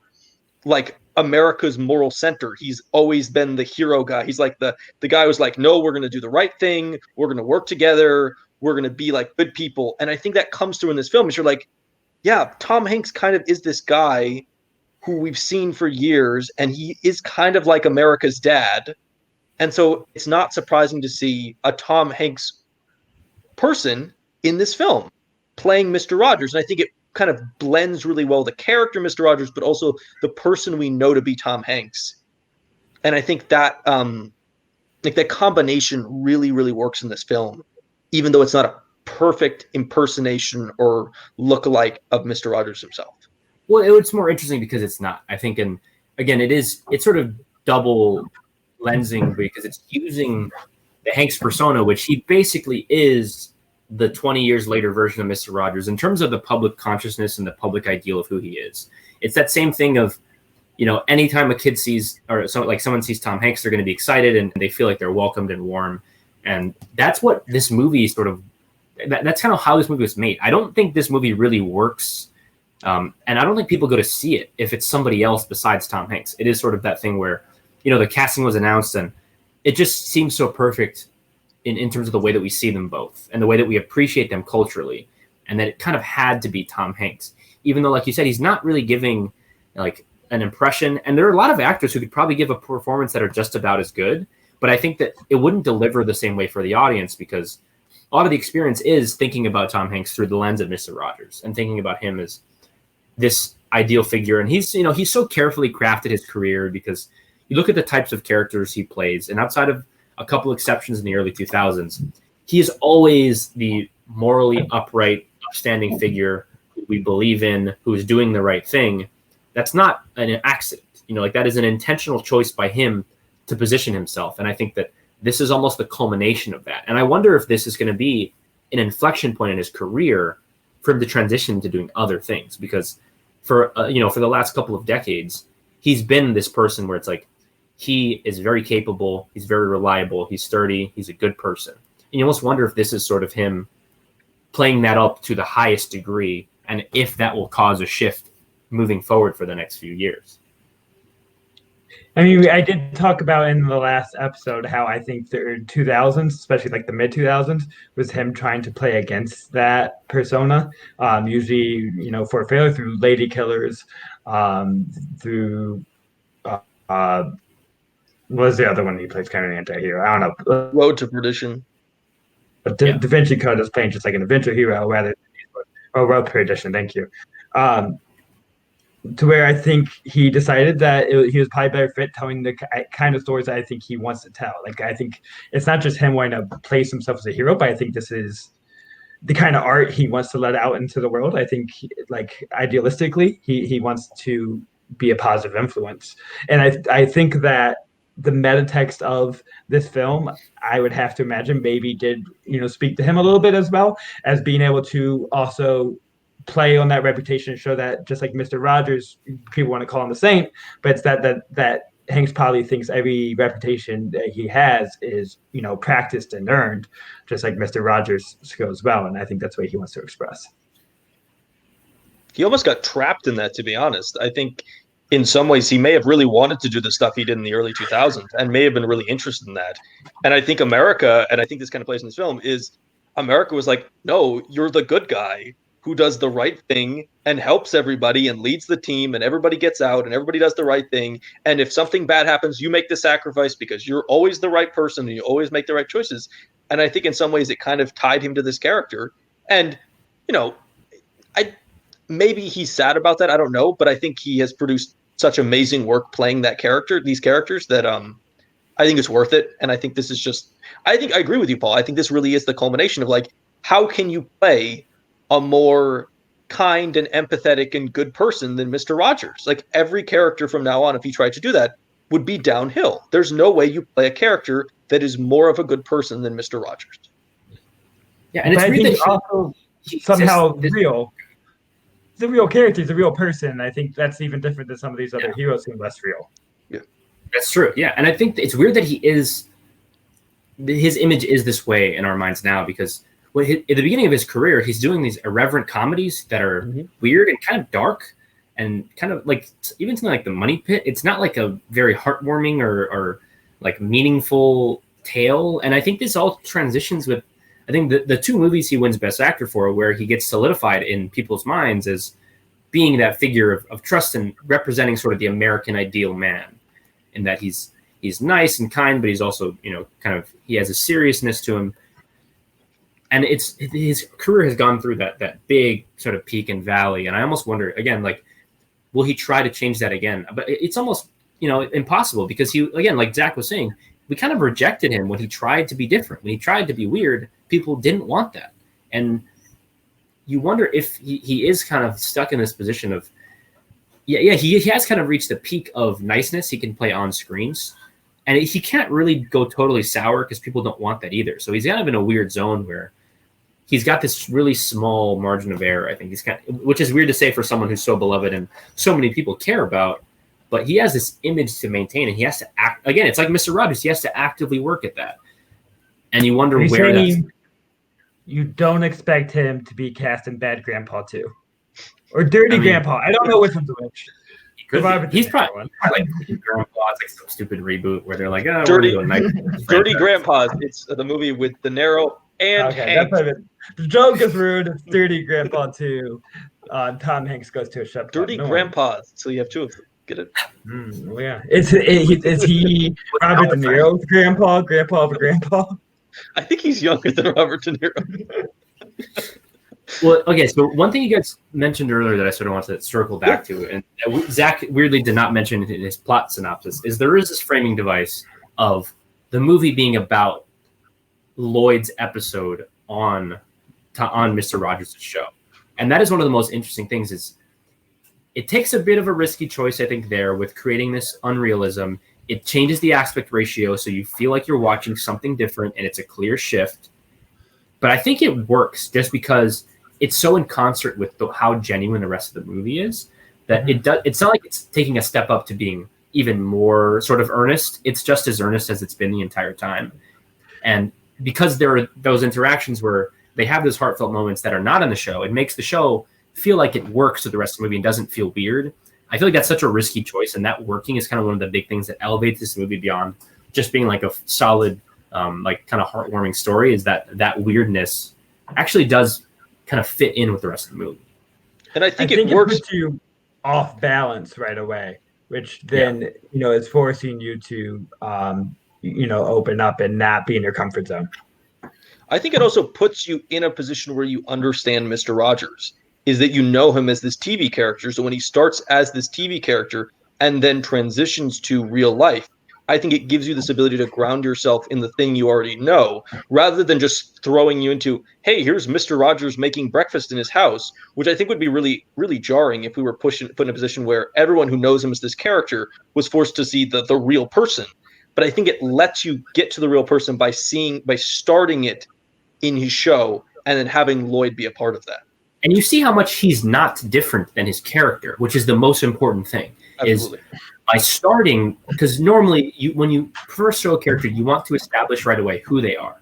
like America's moral center. He's always been the hero guy. He's like the guy who's like, no, we're going to do the right thing. We're going to work together. We're going to be like good people. And I think that comes through in this film is you're like, yeah, Tom Hanks kind of is this guy who we've seen for years, and he is kind of like America's dad. And so it's not surprising to see a Tom Hanks person in this film playing Mr. Rogers. And I think it kind of blends really well the character Mr. Rogers, but also the person we know to be Tom Hanks. And I think that that combination really, really works in this film, even though it's not a perfect impersonation or lookalike of Mr. Rogers himself. Well, it's more interesting because it's not. I think, and again, it's sort of double lensing because it's using the Hanks persona, which he basically is the 20 years later version of Mr. Rogers in terms of the public consciousness and the public ideal of who he is. It's that same thing of, anytime a kid sees or someone sees Tom Hanks, they're going to be excited and they feel like they're welcomed and warm. And that's what this movie sort of, that's kind of how this movie was made. I don't think this movie really works. And I don't think people go to see it if it's somebody else besides Tom Hanks. It is sort of that thing where, the casting was announced and it just seems so perfect in terms of the way that we see them both and the way that we appreciate them culturally. And that it kind of had to be Tom Hanks, even though, like you said, he's not really giving like an impression. And there are a lot of actors who could probably give a performance that are just about as good. But I think that it wouldn't deliver the same way for the audience because a lot of the experience is thinking about Tom Hanks through the lens of Mr. Rogers and thinking about him as this ideal figure. And he's so carefully crafted his career because you look at the types of characters he plays, and outside of a couple exceptions in the early 2000s, he is always the morally upright, upstanding figure who we believe in, who is doing the right thing. that's not an accident. Like that is an intentional choice by him to position himself. And I think that this is almost the culmination of that. And I wonder if this is going to be an inflection point in his career for him to transition to doing other things. Because for the last couple of decades, he's been this person where it's like, he is very capable, he's very reliable, he's sturdy, he's a good person. And you almost wonder if this is sort of him playing that up to the highest degree, and if that will cause a shift moving forward for the next few years. I mean, I did talk about in the last episode how I think the 2000s, especially like the mid 2000s, was him trying to play against that persona. Usually, for failure through lady killers, through what was the other one he plays kind of an anti-hero? I don't know. Road to Perdition. But Da Vinci Code is playing just like an adventure hero rather than Road to Perdition. Thank you. To where I think he decided that he was probably better fit telling the kind of stories that I think he wants to tell. Like, I think it's not just him wanting to place himself as a hero, but I think this is the kind of art he wants to let out into the world. I think, like, idealistically, he wants to be a positive influence. And I think that the meta text of this film, I would have to imagine maybe did, speak to him a little bit as well as being able to also play on that reputation and show that just like Mr. Rogers, people want to call him the saint, but it's that Hanks probably thinks every reputation that he has is, practiced and earned, just like Mr. Rogers goes well. And I think that's what he wants to express. He almost got trapped in that, to be honest. I think in some ways he may have really wanted to do the stuff he did in the early 2000s and may have been really interested in that. And I think America, and I think this kind of plays in this film, is America was like, no, you're the good guy who does the right thing and helps everybody and leads the team, and everybody gets out and everybody does the right thing. And if something bad happens, you make the sacrifice because you're always the right person and you always make the right choices. And I think in some ways it kind of tied him to this character. And, maybe he's sad about that. I don't know, but I think he has produced such amazing work playing these characters that I think it's worth it. And I think this is just, I think I agree with you, Paul. I think this really is the culmination of like, how can you play a more kind and empathetic and good person than Mr. Rogers? Like, every character from now on, if he tried to do that, would be downhill. There's no way you play a character that is more of a good person than Mr. Rogers. Yeah, and it's weird that also somehow real. The real character is a real person. I think that's even different than some of these other heroes who are less real. Yeah, that's true. Yeah, and I think it's weird that his image is this way in our minds now, because at the beginning of his career, he's doing these irreverent comedies that are weird and kind of dark, and kind of like even something like The Money Pit. It's not like a very heartwarming or like meaningful tale. And I think this all transitions with, I think the two movies he wins Best Actor for, where he gets solidified in people's minds as being that figure of trust and representing sort of the American ideal man, in that he's nice and kind, but he's also, kind of, he has a seriousness to him. And his career has gone through that big sort of peak and valley. And I almost wonder, again, like, will he try to change that again? But it's almost, impossible, because he, again, like Zach was saying, we kind of rejected him when he tried to be different. When he tried to be weird, people didn't want that. And you wonder if he is kind of stuck in this position of, he has kind of reached the peak of niceness he can play on screens. And he can't really go totally sour because people don't want that either. So he's kind of in a weird zone where he's got this really small margin of error. I think which is weird to say for someone who's so beloved and so many people care about. But he has this image to maintain, and he has to act. Again, it's like Mr. Rogers. He has to actively work at that. And you wonder where that's... You don't expect him to be cast in Bad Grandpa 2 or Dirty Grandpa. I don't know which one's which. He's probably like Grandpa. It's like some stupid reboot where they're like, oh, Dirty Grandpa. It's the movie with De Niro and Hanks. The joke is rude. It's Dirty Grandpa 2. Tom Hanks goes to a shop. Dirty Grandpa. So you have two of them. Get it? Yeah. Is he Robert De Niro's grandpa of a grandpa? I think he's younger than Robert De Niro. Well, okay, so one thing you guys mentioned earlier that I sort of want to circle back to, and Zach weirdly did not mention in his plot synopsis, is there is this framing device of the movie being about Lloyd's episode on Mr. Rogers' show. And that is one of the most interesting things is it takes a bit of a risky choice, I think, there with creating this unrealism. It changes the aspect ratio so you feel like you're watching something different and it's a clear shift. But I think it works just because it's so in concert with how genuine the rest of the movie is that it's not like it's taking a step up to being even more sort of earnest. It's just as earnest as it's been the entire time. And because there are those interactions where they have those heartfelt moments that are not in the show, it makes the show feel like it works with the rest of the movie and doesn't feel weird. I feel like that's such a risky choice, and that working is kind of one of the big things that elevates this movie beyond just being like a solid, like kind of heartwarming story. Is that weirdness actually does kind of fit in with the rest of the movie, and I think it works. It puts you off balance right away, which then is forcing you to open up and not be in your comfort zone. I think it also puts you in a position where you understand Mr. Rogers. Is that you know him as this TV character. So when he starts as this TV character and then transitions to real life, I think it gives you this ability to ground yourself in the thing you already know, rather than just throwing you into, hey, here's Mr. Rogers making breakfast in his house, which I think would be really, really jarring if we were put in a position where everyone who knows him as this character was forced to see the real person. But I think it lets you get to the real person by starting it in his show and then having Lloyd be a part of that. And you see how much he's not different than his character, which is the most important thing. Absolutely. Is by starting, because normally when you first show a character, you want to establish right away who they are.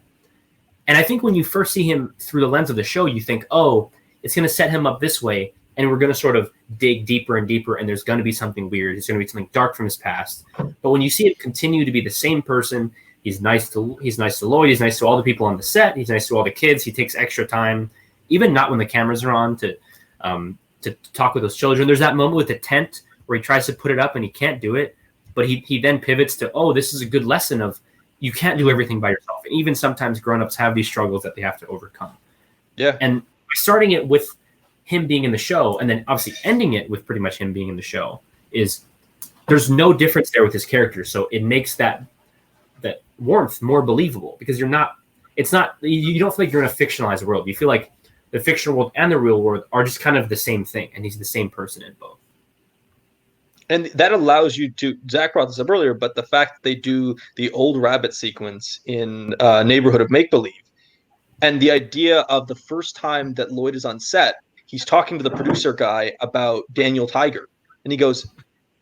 And I think when you first see him through the lens of the show, you think, oh, it's going to set him up this way, and we're going to sort of dig deeper and deeper, and there's going to be something weird. There's going to be something dark from his past. But when you see him continue to be the same person, he's nice to Lloyd, he's nice to all the people on the set, he's nice to all the kids, he takes extra time, even not when the cameras are on, to talk with those children. There's that moment with the tent where he tries to put it up and he can't do it, but he then pivots to, oh, this is a good lesson of you can't do everything by yourself. And even sometimes grown-ups have these struggles that they have to overcome. Yeah. And starting it with him being in the show and then obviously ending it with pretty much him being in the show there's no difference there with his character. So it makes that warmth more believable because you don't feel like you're in a fictionalized world. You feel like the fictional world and the real world are just kind of the same thing, and he's the same person in both. And that allows you to, Zach brought this up earlier, but the fact that they do the old rabbit sequence in Neighborhood of Make-Believe, and the idea of the first time that Lloyd is on set, he's talking to the producer guy about Daniel Tiger, and he goes,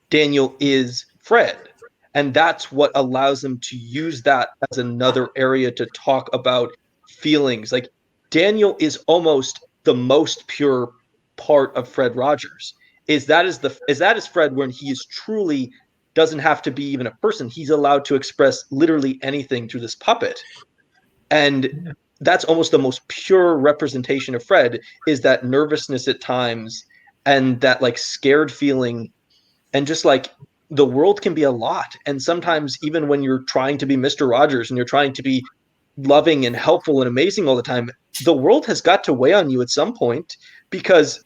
Daniel is Fred. And that's what allows them to use that as another area to talk about feelings. Like, Daniel is almost the most pure part of Fred Rogers. Is Fred when he is truly doesn't have to be even a person. He's allowed to express literally anything through this puppet. And that's almost the most pure representation of Fred, is that nervousness at times and that like scared feeling, and just like the world can be a lot. And sometimes even when you're trying to be Mr. Rogers and you're trying to be loving and helpful and amazing all the time, the world has got to weigh on you at some point, because,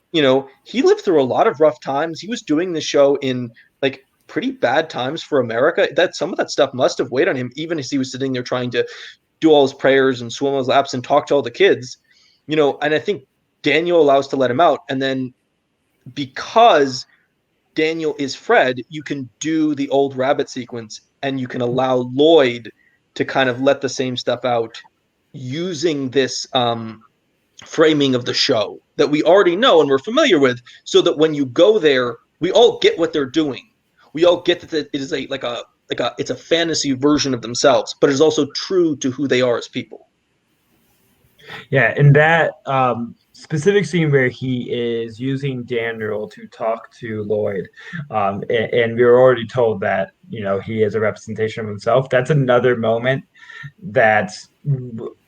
he lived through a lot of rough times. He was doing the show in like pretty bad times for America. That some of that stuff must have weighed on him, even as he was sitting there trying to do all his prayers and swim his laps and talk to all the kids, and I think Daniel allows to let him out. And then because Daniel is Fred, you can do the old rabbit sequence and you can allow Lloyd to kind of let the same stuff out using this framing of the show that we already know and we're familiar with, so that when you go there, we all get what they're doing. We all get that it is it's a fantasy version of themselves, but it's also true to who they are as people. Yeah, and that specific scene where he is using Daniel to talk to Lloyd, and we were already told that he is a representation of himself. That's another moment that's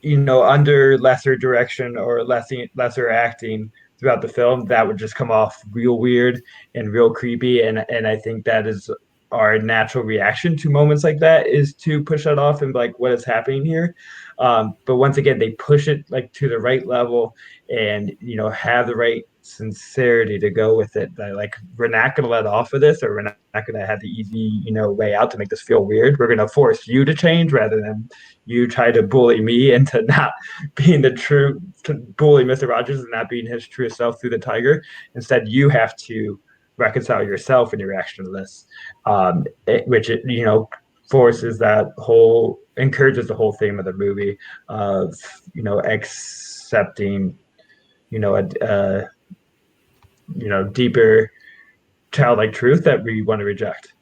under lesser direction or lesser acting throughout the film, that would just come off real weird and real creepy, and I think that is our natural reaction to moments like that, is to push that off and be like, what is happening here? But once again, they push it like to the right level and, have the right sincerity to go with it. That, like, we're not going to let off of this, or we're not going to have the easy, way out to make this feel weird. We're going to force you to change rather than you try to bully me into not being to bully Mr. Rogers and not being his true self through the tiger. Instead, you have to reconcile yourself in your reaction to this, which forces that whole encourages the whole theme of the movie of accepting a deeper childlike truth that we want to reject.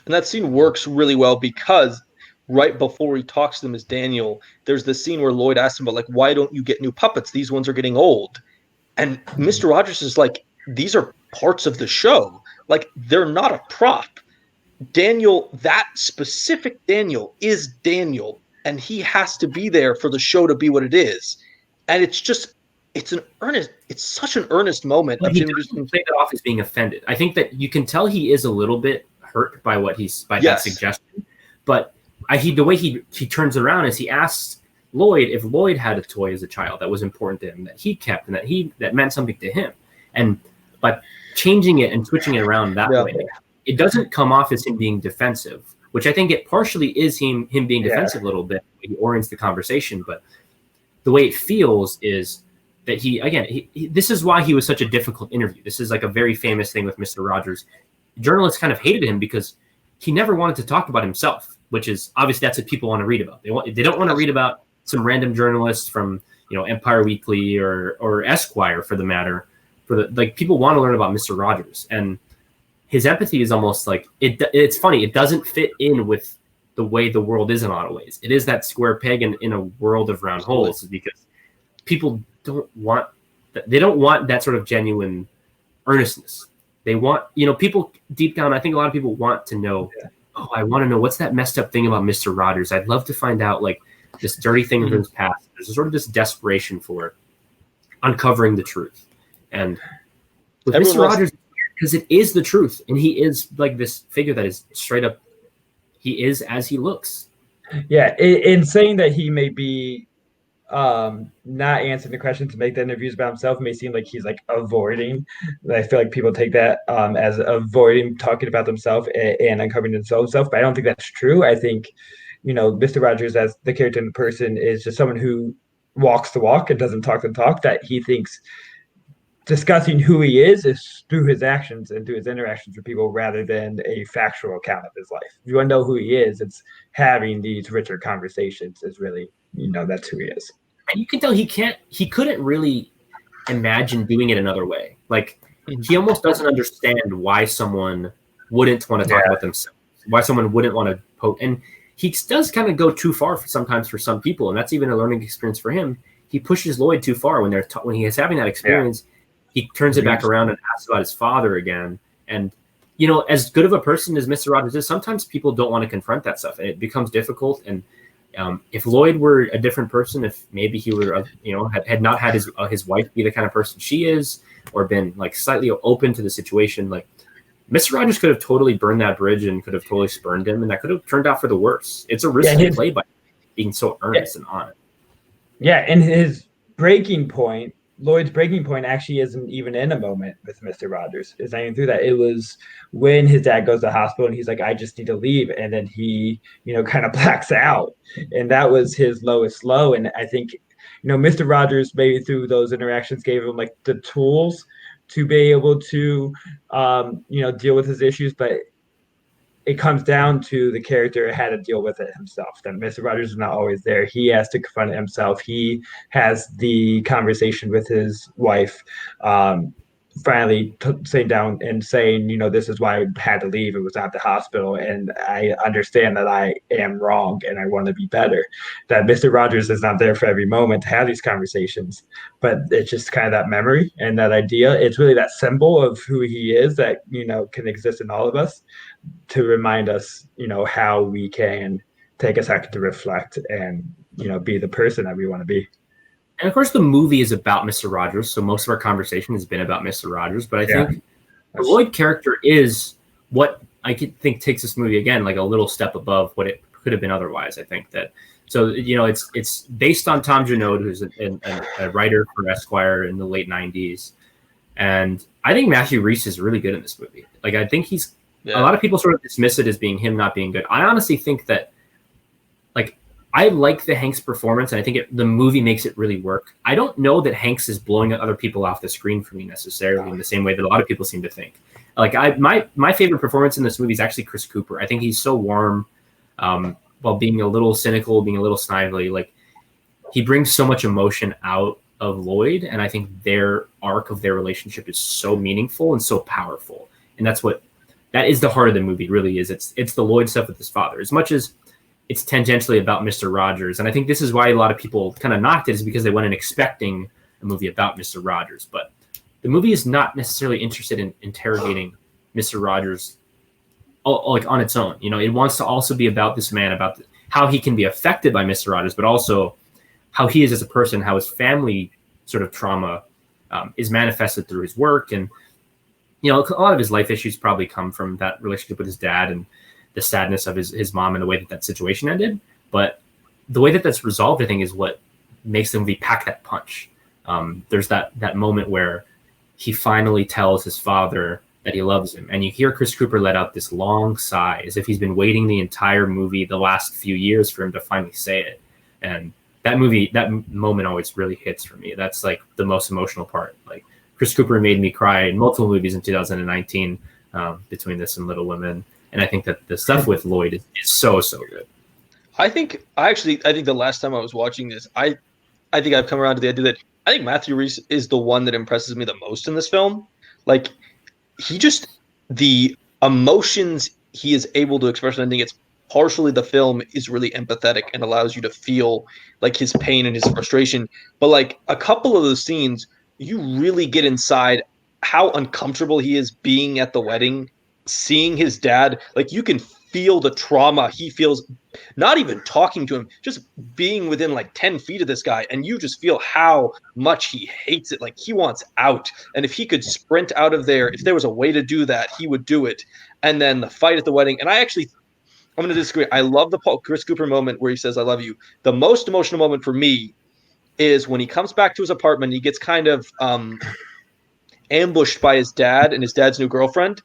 And that scene works really well because right before he talks to them as Daniel, there's the scene where Lloyd asks him about, like, why don't you get new puppets? These ones are getting old. And Mr. Rogers is like, these are parts of the show. Like, they're not a prop. Daniel, that specific Daniel is Daniel, and he has to be there for the show to be what it is. And it's such an earnest moment But of he him doesn't just play that off as being offended. I think that you can tell he is a little bit hurt by what that Yes. suggestion. But the way he turns it around is he asks Lloyd if Lloyd had a toy as a child that was important to him, that he kept, and that meant something to him. And by changing it and switching it around that way, it doesn't come off as him being defensive, which I think it partially is him being defensive a little bit. He orients the conversation, but the way it feels is that this is why he was such a difficult interview. This is like a very famous thing with Mr. Rogers. Journalists kind of hated him because he never wanted to talk about himself, which is obviously that's what people want to read about. They don't want to read about some random journalist from Empire Weekly or Esquire for the matter. People want to learn about Mr. Rogers, and his empathy is almost like it's funny. It doesn't fit in with the way the world is in a lot of ways. It is that square peg in a world of round holes, because people don't want that sort of genuine earnestness. They want, people deep down, I think a lot of people want to know, I want to know what's that messed up thing about Mr. Rogers. I'd love to find out, like, this dirty thing from his past. There's sort of this desperation for uncovering the truth. And with Mr. Rogers, because it is the truth, and he is like this figure that is straight up, he is as he looks. Yeah, in saying that he may be not answering the question to make the interviews about himself, may seem like he's like avoiding. I feel like people take that as avoiding talking about themselves and uncovering themselves, but I don't think that's true. I think Mr. Rogers, as the character in the person, is just someone who walks the walk and doesn't talk the talk, that he thinks discussing who he is through his actions and through his interactions with people rather than a factual account of his life. If you want to know who he is, it's having these richer conversations is really, that's who he is. And you can tell he couldn't really imagine doing it another way. Like, he almost doesn't understand why someone wouldn't want to talk about themselves, why someone wouldn't want to poke. And he does kind of go too far sometimes for some people. And that's even a learning experience for him. He pushes Lloyd too far when he is having that experience. He turns it back around and asks about his father again. And, as good of a person as Mr. Rogers is, sometimes people don't want to confront that stuff, and it becomes difficult. And if Lloyd were a different person, if maybe he were, had not had his wife be the kind of person she is, or been like slightly open to the situation, like Mr. Rogers could have totally burned that bridge and could have totally spurned him, and that could have turned out for the worse. It's a risky play by being so earnest and honest. Yeah, and Lloyd's breaking point actually isn't even in a moment with Mr. Rogers. It's not even through that. It was when his dad goes to the hospital and he's like, I just need to leave. And then he, kind of blacks out. And that was his lowest low. And I think, Mr. Rogers, maybe through those interactions, gave him like the tools to be able to, deal with his issues. But it comes down to the character had to deal with it himself. That Mr. Rogers is not always there. He has to confront it himself. He has the conversation with his wife, finally sitting down and saying, this is why I had to leave. It was at the hospital, and I understand that I am wrong, and I want to be better. That Mr. Rogers is not there for every moment to have these conversations, but it's just kind of that memory and that idea. It's really that symbol of who he is that, can exist in all of us, to remind us, how we can take a second to reflect and, be the person that we want to be. And of course, the movie is about Mr. Rogers, so most of our conversation has been about Mr. Rogers. But I think the Lloyd character is what I think takes this movie again like a little step above what it could have been otherwise. I think that it's based on Tom Junod, who's a writer for Esquire in the late '90s, and I think Matthew Rhys is really good in this movie. Like, I think a lot of people sort of dismiss it as being him not being good. I honestly think that, like, I like the Hanks performance, and I think the movie makes it really work. I don't know that Hanks is blowing other people off the screen for me necessarily in the same way that a lot of people seem to think. Like my favorite performance in this movie is actually Chris Cooper. I think he's so warm, while being a little cynical, being a little snidely. Like he brings so much emotion out of Lloyd, and I think their arc of their relationship is so meaningful and so powerful. And that is the heart of the movie. Really is. It's the Lloyd stuff with his father, as much as it's tangentially about Mr. Rogers. And I think this is why a lot of people kind of knocked it, is because they went in expecting a movie about Mr. Rogers. But the movie is not necessarily interested in interrogating Mr. Rogers like on its own. You know, it wants to also be about this man, about how he can be affected by Mr. Rogers, but also how he is as a person, how his family sort of trauma is manifested through his work. And, you know, a lot of his life issues probably come from that relationship with his dad and the sadness of his mom and the way that situation ended. But the way that that's resolved, I think, is what makes the movie pack that punch. There's that moment where he finally tells his father that he loves him. And you hear Chris Cooper let out this long sigh, as if he's been waiting the entire movie, the last few years, for him to finally say it. And that moment always really hits for me. That's like the most emotional part. Like Chris Cooper made me cry in multiple movies in 2019, between this and Little Women. And I think that the stuff with Lloyd is so good. I think the last time I was watching this, I think I've come around to the idea that I think Matthew Rhys is the one that impresses me the most in this film. Like the emotions he is able to express. And I think it's partially the film is really empathetic and allows you to feel like his pain and his frustration. But like a couple of those scenes, you really get inside how uncomfortable he is being at the wedding, seeing his dad. Like you can feel the trauma he feels, not even talking to him, just being within like 10 feet of this guy. And you just feel how much he hates it. Like he wants out. And if he could sprint out of there, if there was a way to do that, he would do it. And then the fight at the wedding. And I'm going to disagree. I love the Chris Cooper moment where he says, "I love you." The most emotional moment for me is when he comes back to his apartment. He gets kind of ambushed by his dad and his dad's new girlfriend.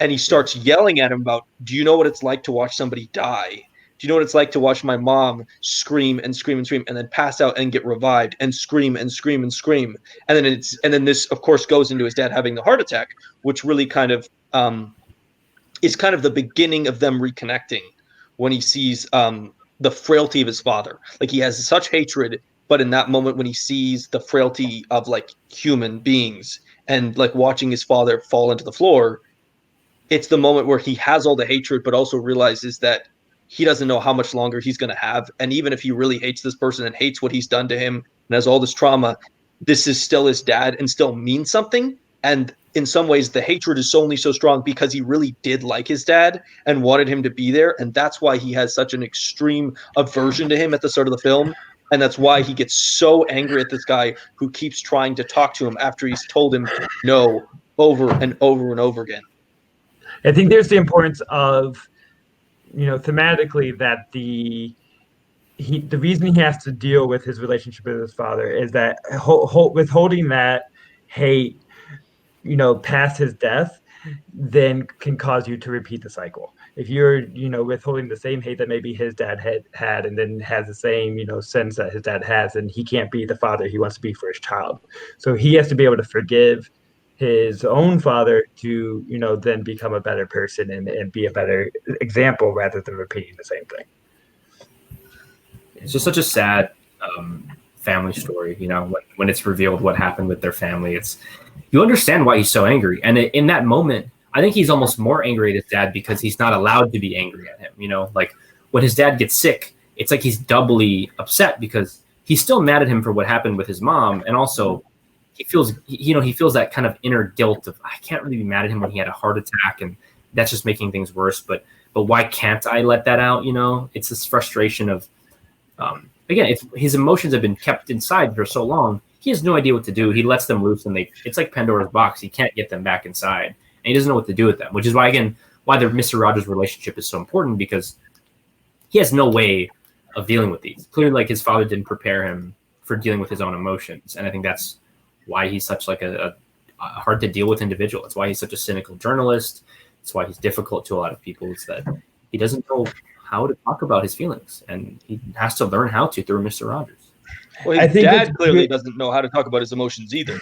And he starts yelling at him about, "Do you know what it's like to watch somebody die? Do you know what it's like to watch my mom scream and scream and scream and then pass out and get revived and scream and scream and scream?" And then this, of course, goes into his dad having the heart attack, which really kind of is kind of the beginning of them reconnecting when he sees the frailty of his father. Like he has such hatred, but in that moment when he sees the frailty of like human beings and like watching his father fall into the floor, it's the moment where he has all the hatred, but also realizes that he doesn't know how much longer he's going to have. And even if he really hates this person and hates what he's done to him and has all this trauma, this is still his dad and still means something. And in some ways, the hatred is only so strong because he really did like his dad and wanted him to be there. And that's why he has such an extreme aversion to him at the start of the film. And that's why he gets so angry at this guy who keeps trying to talk to him after he's told him no over and over and over again. I think there's the importance of, thematically that the reason he has to deal with his relationship with his father is that withholding that hate, past his death, then can cause you to repeat the cycle. If you're, withholding the same hate that maybe his dad had and then has the same, sense that his dad has, and he can't be the father he wants to be for his child. So he has to be able to forgive his own father to, then become a better person and be a better example rather than repeating the same thing. It's just such a sad family story, when it's revealed what happened with their family. You understand why he's so angry. And in that moment, I think he's almost more angry at his dad because he's not allowed to be angry at him. Like when his dad gets sick, it's like he's doubly upset because he's still mad at him for what happened with his mom. And also he feels that kind of inner guilt of, I can't really be mad at him when he had a heart attack and that's just making things worse. But why can't I let that out? It's this frustration of, again, if his emotions have been kept inside for so long, he has no idea what to do. He lets them loose and it's like Pandora's box. He can't get them back inside and he doesn't know what to do with them, which is why the Mr. Rogers relationship is so important, because he has no way of dealing with these. Clearly, like his father didn't prepare him for dealing with his own emotions. And I think that's why he's such like a hard to deal with individual. It's why he's such a cynical journalist. It's why he's difficult to a lot of people. It's that he doesn't know how to talk about his feelings, and he has to learn how to through Mr. Rogers. Well, his dad clearly doesn't know how to talk about his emotions either.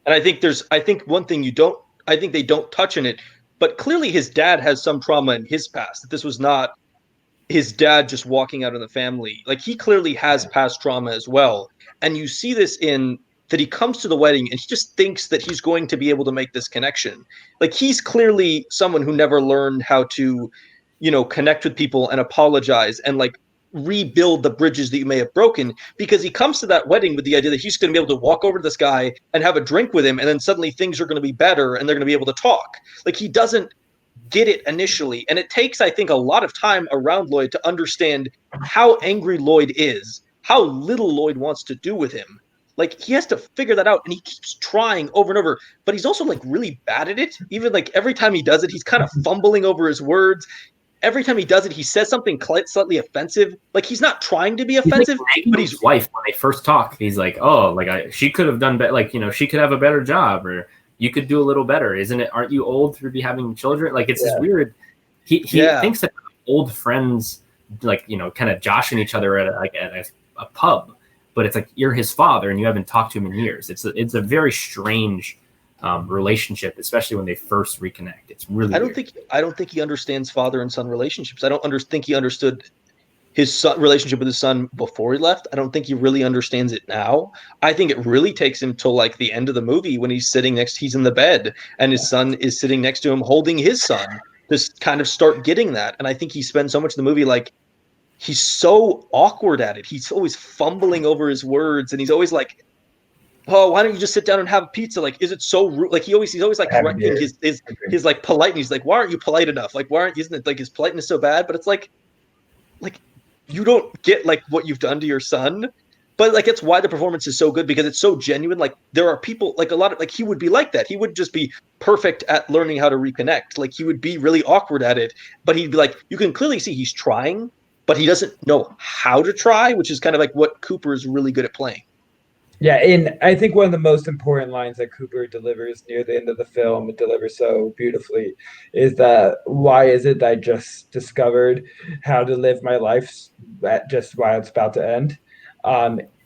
And I think one thing I think they don't touch on it, but clearly his dad has some trauma in his past. That this was not his dad just walking out of the family. Like, he clearly has past trauma as well. And you see this in that he comes to the wedding and he just thinks that he's going to be able to make this connection. Like, he's clearly someone who never learned how to, connect with people and apologize and like rebuild the bridges that you may have broken, because he comes to that wedding with the idea that he's going to be able to walk over to this guy and have a drink with him, and then suddenly things are going to be better and they're going to be able to talk. Like, he doesn't get it initially, and it takes, I think, a lot of time around Lloyd to understand how angry Lloyd is, how little Lloyd wants to do with him. Like, he has to figure that out, and he keeps trying over and over, but he's also like really bad at it. Even like every time he does it, he's kind of fumbling over his words. Every time he does it, he says something slightly offensive. Like, he's not trying to be offensive, but his wife, when they first talk, he's like, "Oh, like she could have done better. Like, she could have a better job, or you could do a little better, isn't it? Aren't you old to be having children?" Like, it's this weird. He thinks that old friends, like, kind of joshing each other at a pub, but it's like, you're his father and you haven't talked to him in years. It's a very strange relationship, especially when they first reconnect. It's really. I don't think he understands father and son relationships. I don't think he understood his relationship with his son before he left. I don't think he really understands it now. I think it really takes him till like the end of the movie when he's in the bed and his son is sitting next to him holding his son to kind of start getting that. And I think he spends so much of the movie like, he's so awkward at it. He's always fumbling over his words, and he's always like, "Oh, why don't you just sit down and have a pizza? Like, is it so rude?" Like, he's always like correcting his like politeness. He's like, "Why aren't you polite enough? Like, isn't it like his politeness so bad?" But it's like you don't get like what you've done to your son. But like, it's why the performance is so good, because it's so genuine. Like, there are people, like a lot of, like, he would be like that. He would just be perfect at learning how to reconnect. Like, he would be really awkward at it, but he'd be like, you can clearly see he's trying, but he doesn't know how to try, which is kind of like what Cooper is really good at playing. Yeah, and I think one of the most important lines that Cooper delivers near the end of the film, it delivers so beautifully, is that, "Why is it that I just discovered how to live my life just while it's about to end?"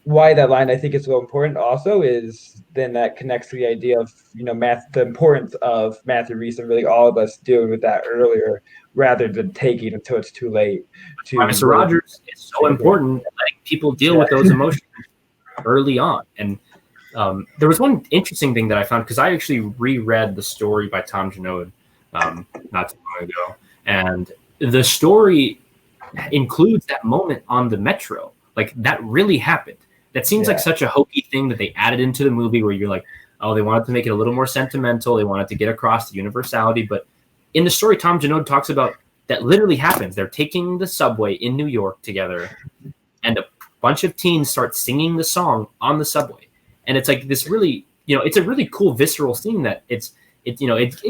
Why that line I think is so important also is then that connects to the idea of, the importance of Matthew Reese and really all of us dealing with that earlier, rather than taking until it's too late. Mr. Rogers is so important, letting people deal with those emotions early on. And there was one interesting thing that I found, because I actually reread the story by Tom Janode not too long ago, and the story includes that moment on the metro. Like, that really happened. That seems like such a hokey thing that they added into the movie, where you're like, oh, they wanted to make it a little more sentimental. They wanted to get across the universality. But in the story, Tom Janode talks about that literally happens. They're taking the subway in New York together, and a bunch of teens start singing the song on the subway. And it's like this really, it's a really cool visceral scene that it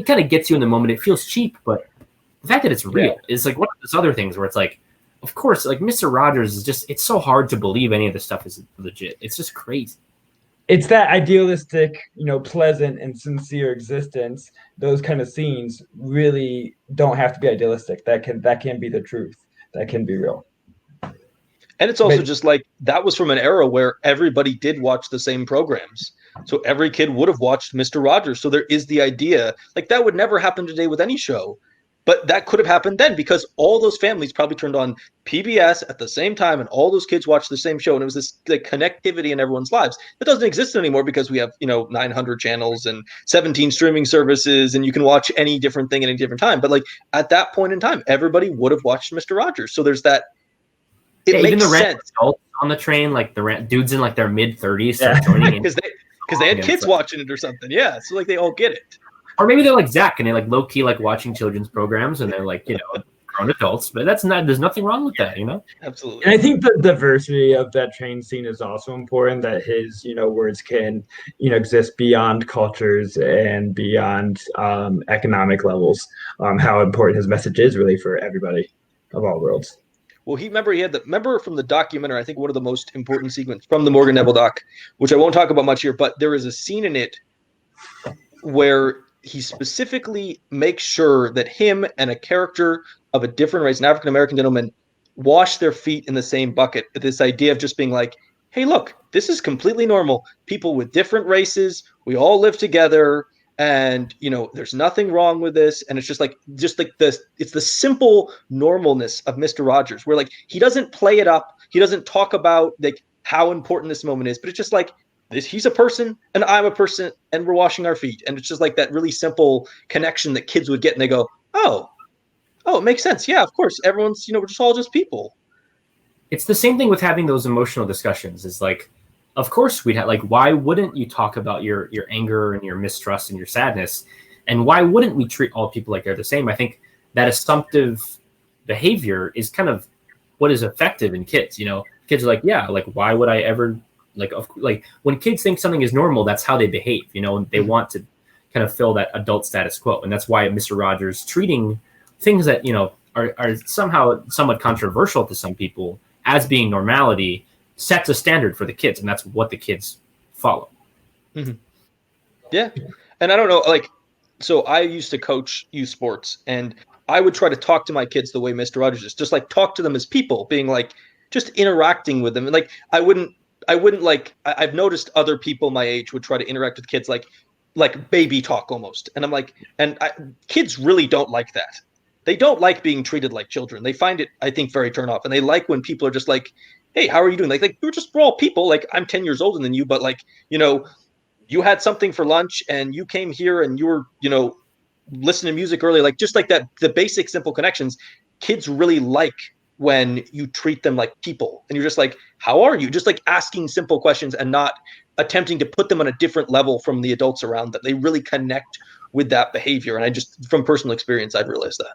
kind of gets you in the moment. It feels cheap, but the fact that it's real is like one of those other things where it's like, of course, like Mr. Rogers is just, it's so hard to believe any of this stuff is legit. It's just crazy. It's that idealistic, pleasant and sincere existence. Those kind of scenes really don't have to be idealistic. That can be the truth. That can be real. And it's also just like, that was from an era where everybody did watch the same programs. So every kid would have watched Mr. Rogers. So there is the idea, like, that would never happen today with any show. But that could have happened then, because all those families probably turned on PBS at the same time, and all those kids watched the same show, and it was this like connectivity in everyone's lives. That doesn't exist anymore, because we have 900 channels and 17 streaming services, and you can watch any different thing at any different time. But like, at that point in time, everybody would have watched Mr. Rogers. So there's that. It makes even the sense. Adults on the train, like the dudes in like their mid-30s, start joining in because they had kids watching it or something. Yeah, so like they all get it. Or maybe they're like Zach and they like low key like watching children's programs, and they're like, grown adults, but there's nothing wrong with that, Absolutely. And I think the diversity of that train scene is also important, that his, words can, exist beyond cultures and beyond economic levels, how important his message is really for everybody of all worlds. Well, remember from the documentary, I think one of the most important sequences from the Morgan Neville doc, which I won't talk about much here, but there is a scene in it where he specifically makes sure that him and a character of a different race, an African-American gentleman, wash their feet in the same bucket. But this idea of just being like, hey, look, this is completely normal. People with different races, we all live together, and there's nothing wrong with this. And it's just like this, it's the simple normalness of Mr. Rogers, where like he doesn't play it up, he doesn't talk about like how important this moment is, but it's just like this, he's a person and I'm a person and we're washing our feet. And it's just like that really simple connection that kids would get, and they go, oh, it makes sense. Yeah, of course. Everyone's, we're just all just people. It's the same thing with having those emotional discussions. It's like, of course we'd have, like, why wouldn't you talk about your anger and your mistrust and your sadness? And why wouldn't we treat all people like they're the same? I think that assumptive behavior is kind of what is effective in kids. Kids are like, yeah, like, why would I ever, like when kids think something is normal, that's how they behave, and they want to kind of fill that adult status quo. And that's why Mr. Rogers treating things that, are somehow somewhat controversial to some people as being normality sets a standard for the kids, and that's what the kids follow. Mm-hmm. Yeah. And I don't know, like, so I used to coach youth sports, and I would try to talk to my kids the way Mr. Rogers is, just like talk to them as people, being like, just interacting with them. And like, I wouldn't like, I've noticed other people my age would try to interact with kids like baby talk almost. And I'm like, kids really don't like that. They don't like being treated like children. They find it, I think, very turn off. And they like when people are just like, hey, how are you doing? Like we're all people. Like, I'm 10 years older than you, but like, you had something for lunch and you came here and you were, listening to music earlier. Like, just like that, the basic simple connections, kids really like when you treat them like people. And you're just like, how are you? Just like asking simple questions and not attempting to put them on a different level from the adults around them. They really connect with that behavior. And I just, from personal experience, I've realized that.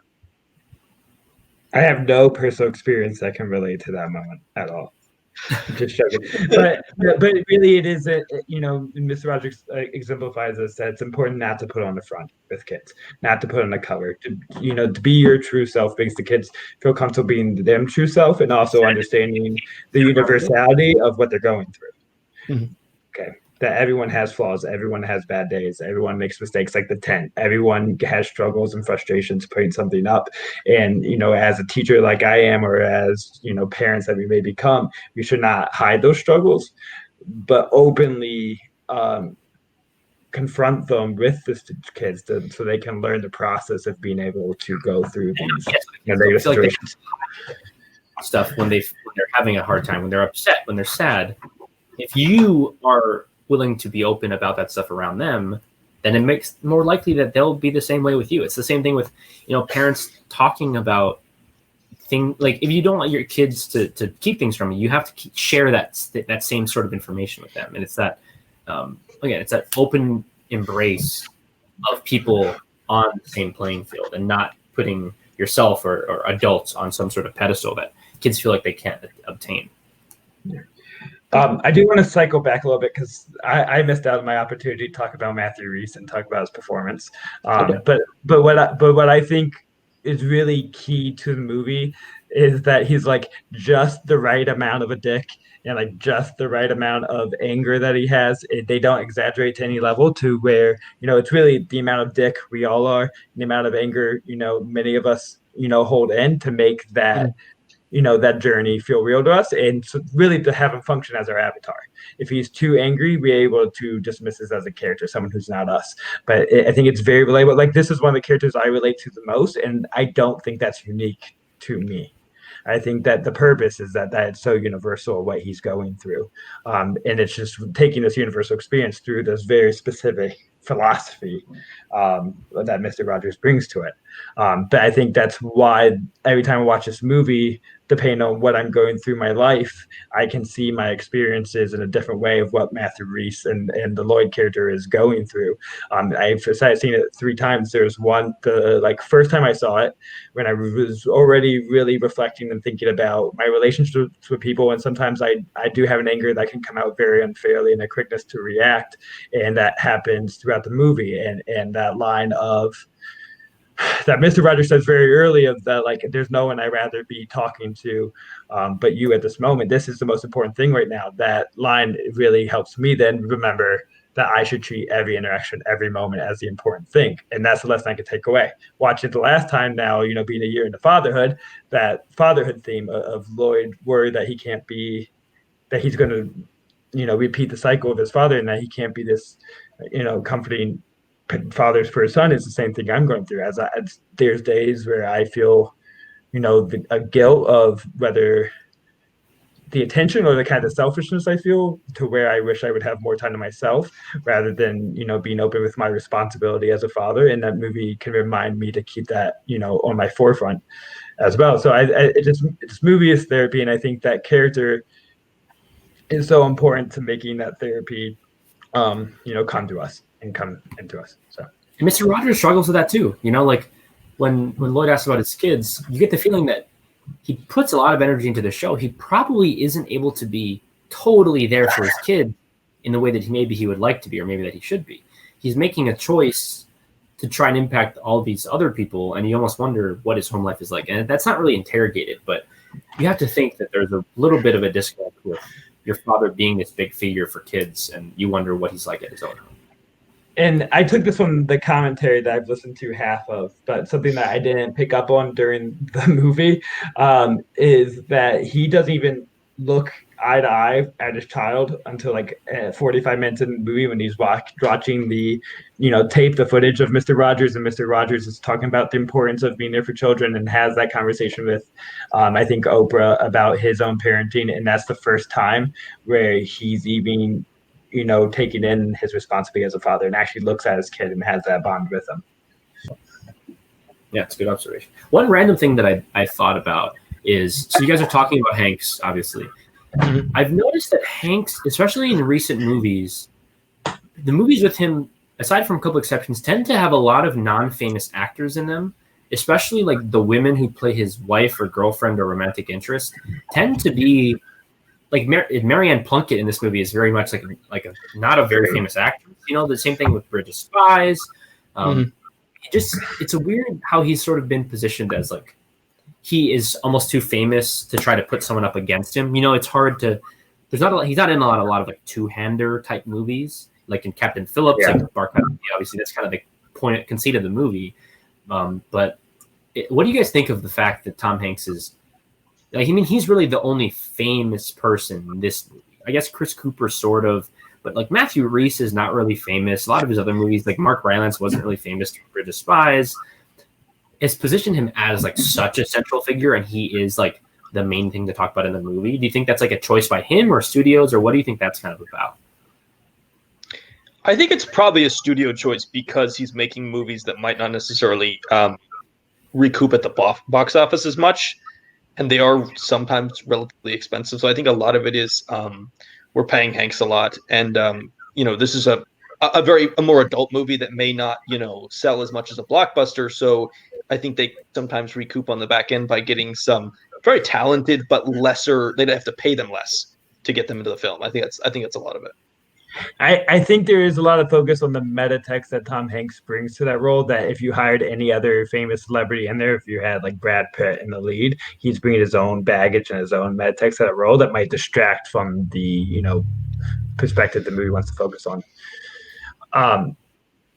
I have no personal experience that can relate to that moment at all. Just joking. But really, it is, Mr. Rogers exemplifies this, that it's important not to put on the front with kids, not to put on the cover, to be your true self, makes the kids feel comfortable being them true self, and also understanding the universality of what they're going through. Mm-hmm. Okay. That everyone has flaws, everyone has bad days, everyone makes mistakes, like the tent. Everyone has struggles and frustrations putting something up. And, as a teacher like I am, or as, parents that we may become, we should not hide those struggles, but openly confront them with the kids so they can learn the process of being able to go through these negative situations. Stuff when they're having a hard time, when they're upset, when they're sad. If you are willing to be open about that stuff around them, then it makes more likely that they'll be the same way with you. It's the same thing with, parents talking about things. Like, if you don't want your kids to keep things from you have to share that same sort of information with them. And it's that, again, it's that open embrace of people on the same playing field, and not putting yourself or adults on some sort of pedestal that kids feel like they can't obtain. Yeah. I do want to cycle back a little bit, because I missed out on my opportunity to talk about Matthew Rhys and talk about his performance. Okay. But what I think is really key to the movie is that he's like just the right amount of a dick, and like just the right amount of anger that he has. They don't exaggerate to any level to where, it's really the amount of dick we all are, and the amount of anger, many of us, hold in to make that. That journey feel real to us, and so really to have him function as our avatar. If he's too angry, we're able to dismiss this as a character, someone who's not us. But I think it's very relatable. Like, this is one of the characters I relate to the most, and I don't think that's unique to me. I think that the purpose is that it's so universal what he's going through, and it's just taking this universal experience through this very specific philosophy that Mr. Rogers brings to it. But I think that's why every time I watch this movie, depending on what I'm going through my life, I can see my experiences in a different way of what Matthew Rhys and the Lloyd character is going through. I've seen it 3 times. There's one, the first time I saw it, when I was already really reflecting and thinking about my relationships with people, and sometimes I do have an anger that can come out very unfairly and a quickness to react, and that happens throughout the movie. And that line of that Mr. Rogers says very early of that, like, there's no one I'd rather be talking to but you at this moment. This is the most important thing right now. That line really helps me then remember that I should treat every interaction, every moment as the important thing. And that's the lesson I could take away. Watching it the last time now, being a year into fatherhood, that fatherhood theme of Lloyd worried that he can't be, that he's going to, repeat the cycle of his father and that he can't be this, comforting fathers for his son is the same thing I'm going through. As there's days where I feel, a guilt of whether the attention or the kind of selfishness I feel to where I wish I would have more time to myself rather than, being open with my responsibility as a father. And that movie can remind me to keep that, on my forefront as well. So this movie is therapy. And I think that character is so important to making that therapy, come to us and come into us. So and Mr. Rogers struggles with that too. Like when Lloyd asks about his kids, you get the feeling that he puts a lot of energy into the show. He probably isn't able to be totally there for his kid in the way that maybe he would like to be, or maybe that he should be. He's making a choice to try and impact all these other people, and you almost wonder what his home life is like. And that's not really interrogated, but you have to think that there's a little bit of a disconnect with your father being this big figure for kids, and you wonder what he's like at his own home. And I took this from the commentary that I've listened to half of, but something that I didn't pick up on during the movie is that he doesn't even look eye to eye at his child until like 45 minutes in the movie when he's watching the, tape, the footage of Mr. Rogers, and Mr. Rogers is talking about the importance of being there for children and has that conversation with, I think, Oprah about his own parenting. And that's the first time where he's even taking in his responsibility as a father and actually looks at his kid and has that bond with him. Yeah, it's a good observation. One random thing that I thought about is, so you guys are talking about Hanks, obviously. Mm-hmm. I've noticed that Hanks, especially in recent movies, the movies with him, aside from a couple exceptions, tend to have a lot of non-famous actors in them, especially like the women who play his wife or girlfriend or romantic interest tend to be like Marianne Plunkett in this movie is very much like a not a very famous actress. The same thing with Bridge of Spies. It's a weird how he's sort of been positioned as like he is almost too famous to try to put someone up against him. It's hard to. He's not in a lot of like two-hander type movies like in Captain Phillips, like Bark. Obviously, that's kind of the conceit of the movie. But what do you guys think of the fact that Tom Hanks is? He's really the only famous person in this movie. I guess Chris Cooper sort of, but like Matthew Rhys is not really famous. A lot of his other movies, like Mark Rylance, wasn't really famous. Bridge of Spies has positioned him as like such a central figure, and he is like the main thing to talk about in the movie. Do you think that's like a choice by him or studios, or what do you think that's kind of about? I think it's probably a studio choice because he's making movies that might not necessarily recoup at the box office as much. And they are sometimes relatively expensive. So I think a lot of it is we're paying Hanks a lot. And, this is a more adult movie that may not, sell as much as a blockbuster. So I think they sometimes recoup on the back end by getting some very talented, but lesser, they'd have to pay them less to get them into the film. I think that's a lot of it. I think there is a lot of focus on the meta text that Tom Hanks brings to that role, that if you hired any other famous celebrity in there, if you had like Brad Pitt in the lead, he's bringing his own baggage and his own meta text to that role that might distract from the, perspective the movie wants to focus on.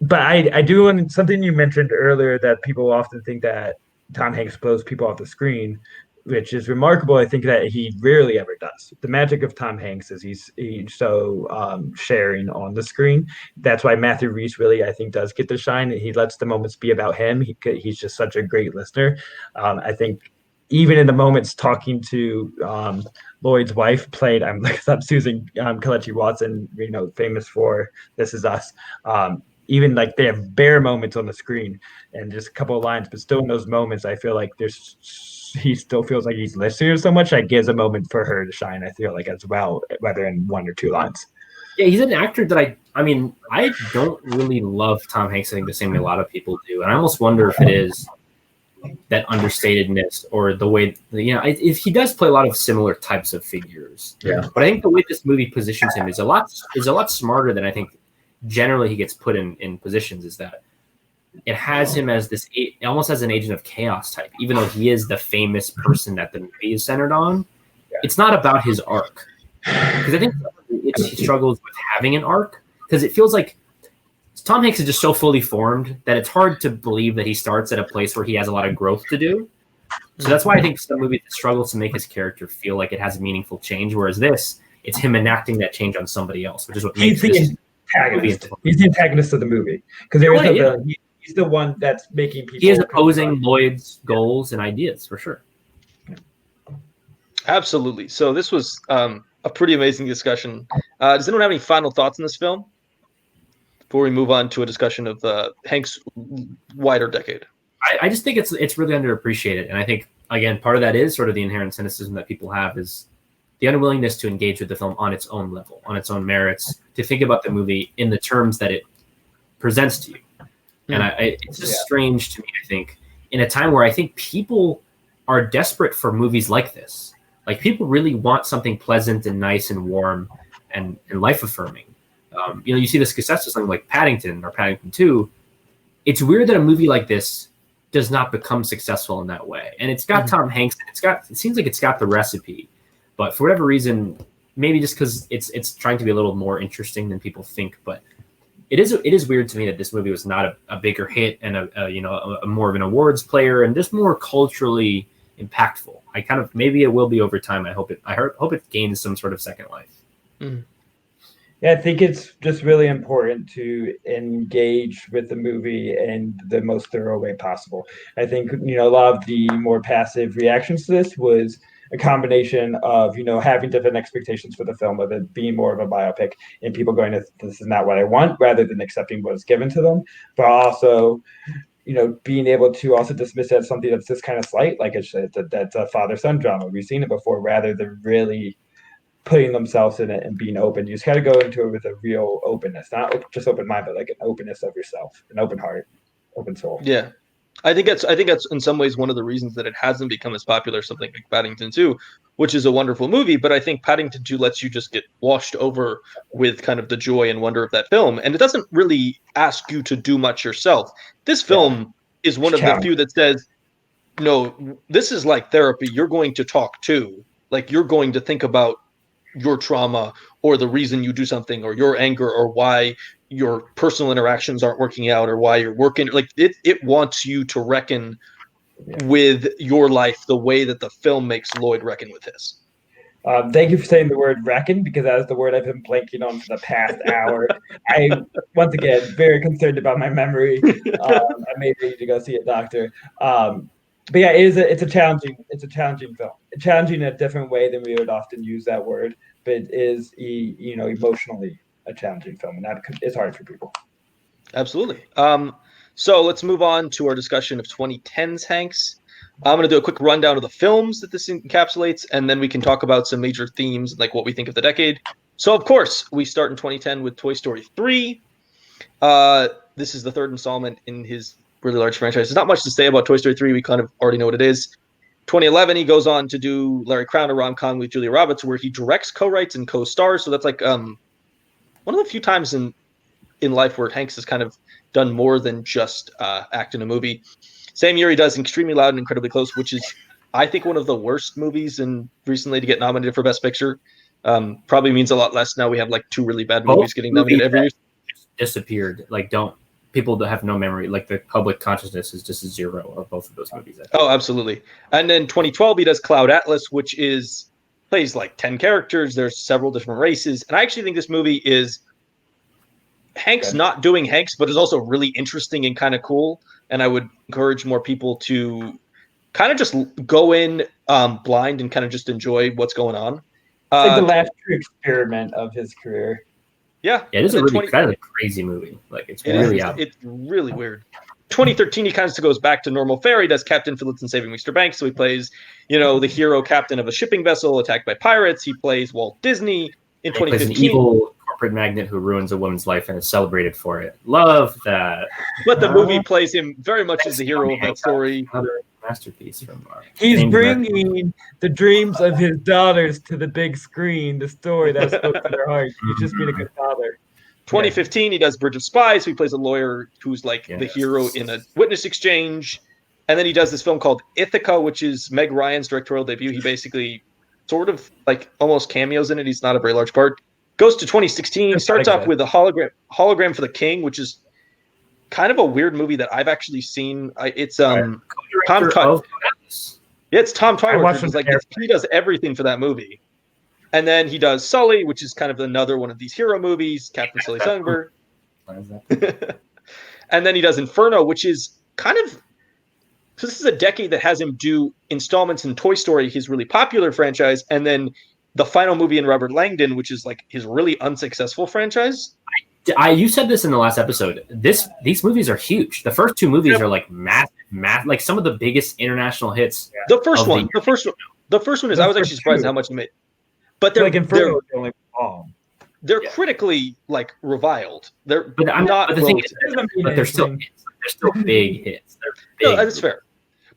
But I do want something you mentioned earlier that people often think that Tom Hanks blows people off the screen, which is remarkable. I think that he rarely ever does. The magic of Tom Hanks is he's so sharing on the screen. That's why Matthew Rhys really, I think, does get the shine. He lets the moments be about him. He's just such a great listener. I think even in the moments talking to Lloyd's wife, played, I'm looking up Susan Kelechi Watson, famous for This Is Us. Even like they have bare moments on the screen and just a couple of lines, but still in those moments, I feel like he still feels like he's listening so much that gives a moment for her to shine, I feel like, as well, whether in one or two lines. Yeah, he's an actor that I don't really love Tom Hanks, I think, the same way a lot of people do. And I almost wonder if it is that understatedness or the way, if he does play a lot of similar types of figures. Yeah. But I think the way this movie positions him is a lot smarter than I think generally he gets put in positions, is that it has him as this almost as an agent of chaos type, even though he is the famous person that the movie is centered on. It's not about his arc, because I think he struggles with having an arc. because it feels like Tom Hanks is just so fully formed that it's hard to believe that he starts at a place where he has a lot of growth to do. So that's why I think some movies struggle to make his character feel like it has a meaningful change, whereas this, it's him enacting that change on somebody else, which is what makes this antagonist. He's the antagonist of the movie because there is no villain. He's the one that's making people. He is opposing Lloyd's goals and ideas for sure. Absolutely. So this was a pretty amazing discussion. Does anyone have any final thoughts on this film before we move on to a discussion of Hank's wider decade? I just think it's really underappreciated, and I think again part of that is sort of the inherent cynicism that people have is the unwillingness to engage with the film on its own level, on its own merits, to think about the movie in the terms that it presents to you. And it's just strange to me, I think, in a time where I think people are desperate for movies like this. Like, people really want something pleasant and nice and warm and life-affirming. You see the success of something like Paddington or Paddington 2. It's weird that a movie like this does not become successful in that way. And it's got Tom Hanks. It seems like it's got the recipe. But for whatever reason, maybe just because it's trying to be a little more interesting than people think, but it is weird to me that this movie was not a bigger hit and a more of an awards player and just more culturally impactful. I kind of, maybe it will be over time. I hope it gains some sort of second life. Mm. Yeah, I think it's just really important to engage with the movie in the most thorough way possible. I think, a lot of the more passive reactions to this was a combination of, having different expectations for the film, of it being more of a biopic and people going, this is not what I want, rather than accepting what is given to them. But also, being able to also dismiss it as something that's just kind of slight, like that's a father-son drama. We've seen it before, rather than really putting themselves in it and being open. You just got to go into it with a real openness, not just open mind, but like an openness of yourself, an open heart, open soul. Yeah. I think that's in some ways one of the reasons that it hasn't become as popular as something like Paddington 2, which is a wonderful movie. But I think Paddington 2 lets you just get washed over with kind of the joy and wonder of that film. And it doesn't really ask you to do much yourself. This film is one of the few that says, no, this is like therapy. You're going to talk to, like, you're going to think about your trauma or the reason you do something or your anger or why your personal interactions aren't working out or why you're working. Like, it wants you to reckon with your life the way that the film makes Lloyd reckon with his. Thank you for saying the word reckon, because that is the word I've been blanking on for the past hour. I, once again, very concerned about my memory. I may need to go see a doctor. But yeah, it's a challenging film. Challenging in a different way than we would often use that word, but it is emotionally a challenging film, and that is hard for people. Absolutely. So let's move on to our discussion of 2010's Hanks. I'm going to do a quick rundown of the films that this encapsulates, and then we can talk about some major themes, like what we think of the decade. So, of course, we start in 2010 with Toy Story 3. This is the third installment in his really large franchise. There's not much to say about Toy Story 3. We kind of already know what it is. 2011, he goes on to do Larry Crown, a rom-com with Julia Roberts, where he directs, co-writes, and co-stars. So that's like one of the few times in life where Hanks has kind of done more than just act in a movie. Same year, he does Extremely Loud and Incredibly Close, which is, I think, one of the worst movies recently to get nominated for Best Picture. Probably means a lot less now. We have like two really bad movies getting nominated every year. Disappeared. Like, people that have no memory, like the public consciousness is just a zero of both of those movies. Oh, absolutely. And then 2012, he does Cloud Atlas, which plays like 10 characters. There's several different races. And I actually think this movie is Hanks not doing Hanks, but is also really interesting and kind of cool. And I would encourage more people to kind of just go in blind and kind of just enjoy what's going on. It's like the last true experiment of his career. Yeah, it is a really kind of a crazy movie. Like, it's really weird. 2013, he kind of goes back to normal fare. He does Captain Phillips and Saving Mr. Banks. So he plays, the hero captain of a shipping vessel attacked by pirates. He plays Walt Disney in 2015. He plays an evil corporate magnate who ruins a woman's life and is celebrated for it. Love that. But the movie plays him very much as the hero of that story. Another masterpiece from he's bringing the dreams of his daughters to the big screen, the story that spoke to their hearts. He's just being a good father. 2015, he does Bridge of Spies. So he plays a lawyer who's like the hero in a witness exchange. And then he does this film called Ithaca, which is Meg Ryan's directorial debut. He basically sort of like almost cameos in it. He's not a very large part. Goes to 2016. Starts off with a hologram for the king, which is kind of a weird movie that I've actually seen. It's Tom. It's Tom Twywer. He does everything for that movie. And then he does Sully, which is kind of another one of these hero movies, Captain Sully Songbird. And then he does Inferno, which is kind of, so this is a decade that has him do installments in Toy Story, his really popular franchise, and then the final movie in Robert Langdon, which is like his really unsuccessful franchise. You said this in the last episode. These movies are huge. The first two movies are like massive, like some of the biggest international hits. The first one is, I was actually surprised at how much he made. But they're they're critically like reviled. They're they're still big hits. No, that's fair.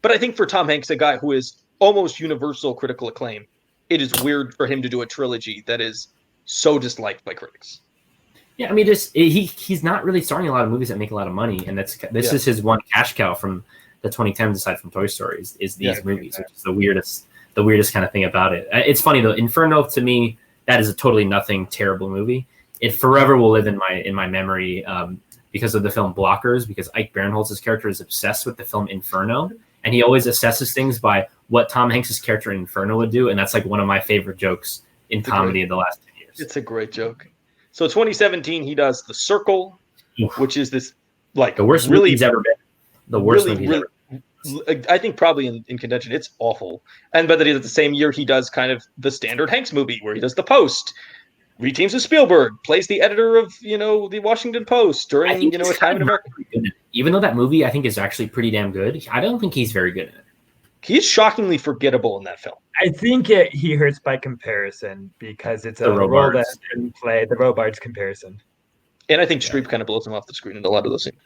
But I think for Tom Hanks, a guy who is almost universal critical acclaim, it is weird for him to do a trilogy that is so disliked by critics. Yeah, I mean, he's not really starring a lot of movies that make a lot of money, and this is his one cash cow from the 2010s, aside from Toy Story, is these movies, which is the weirdest kind of thing about it. It's funny though. Inferno, to me, that is a totally nothing, terrible movie. It forever will live in my memory because of the film Blockers, because Ike Barinholtz's character is obsessed with the film Inferno, and he always assesses things by what Tom Hanks's character in Inferno would do, and that's like one of my favorite jokes in comedy of the last 10 years. It's a great joke. So 2017, he does The Circle, which is this like the worst movie he's ever been. The worst movie ever. I think probably in contention. It's awful. And but then the same year he does kind of the standard Hanks movie where he does The Post, reteams with Spielberg, plays the editor of the Washington Post during a time in America. Even though that movie I think is actually pretty damn good, I don't think he's very good in it. He's shockingly forgettable in that film. I think he hurts by comparison because it's a role that didn't play the Robards comparison. And I think Streep kind of blows him off the screen in a lot of those scenes.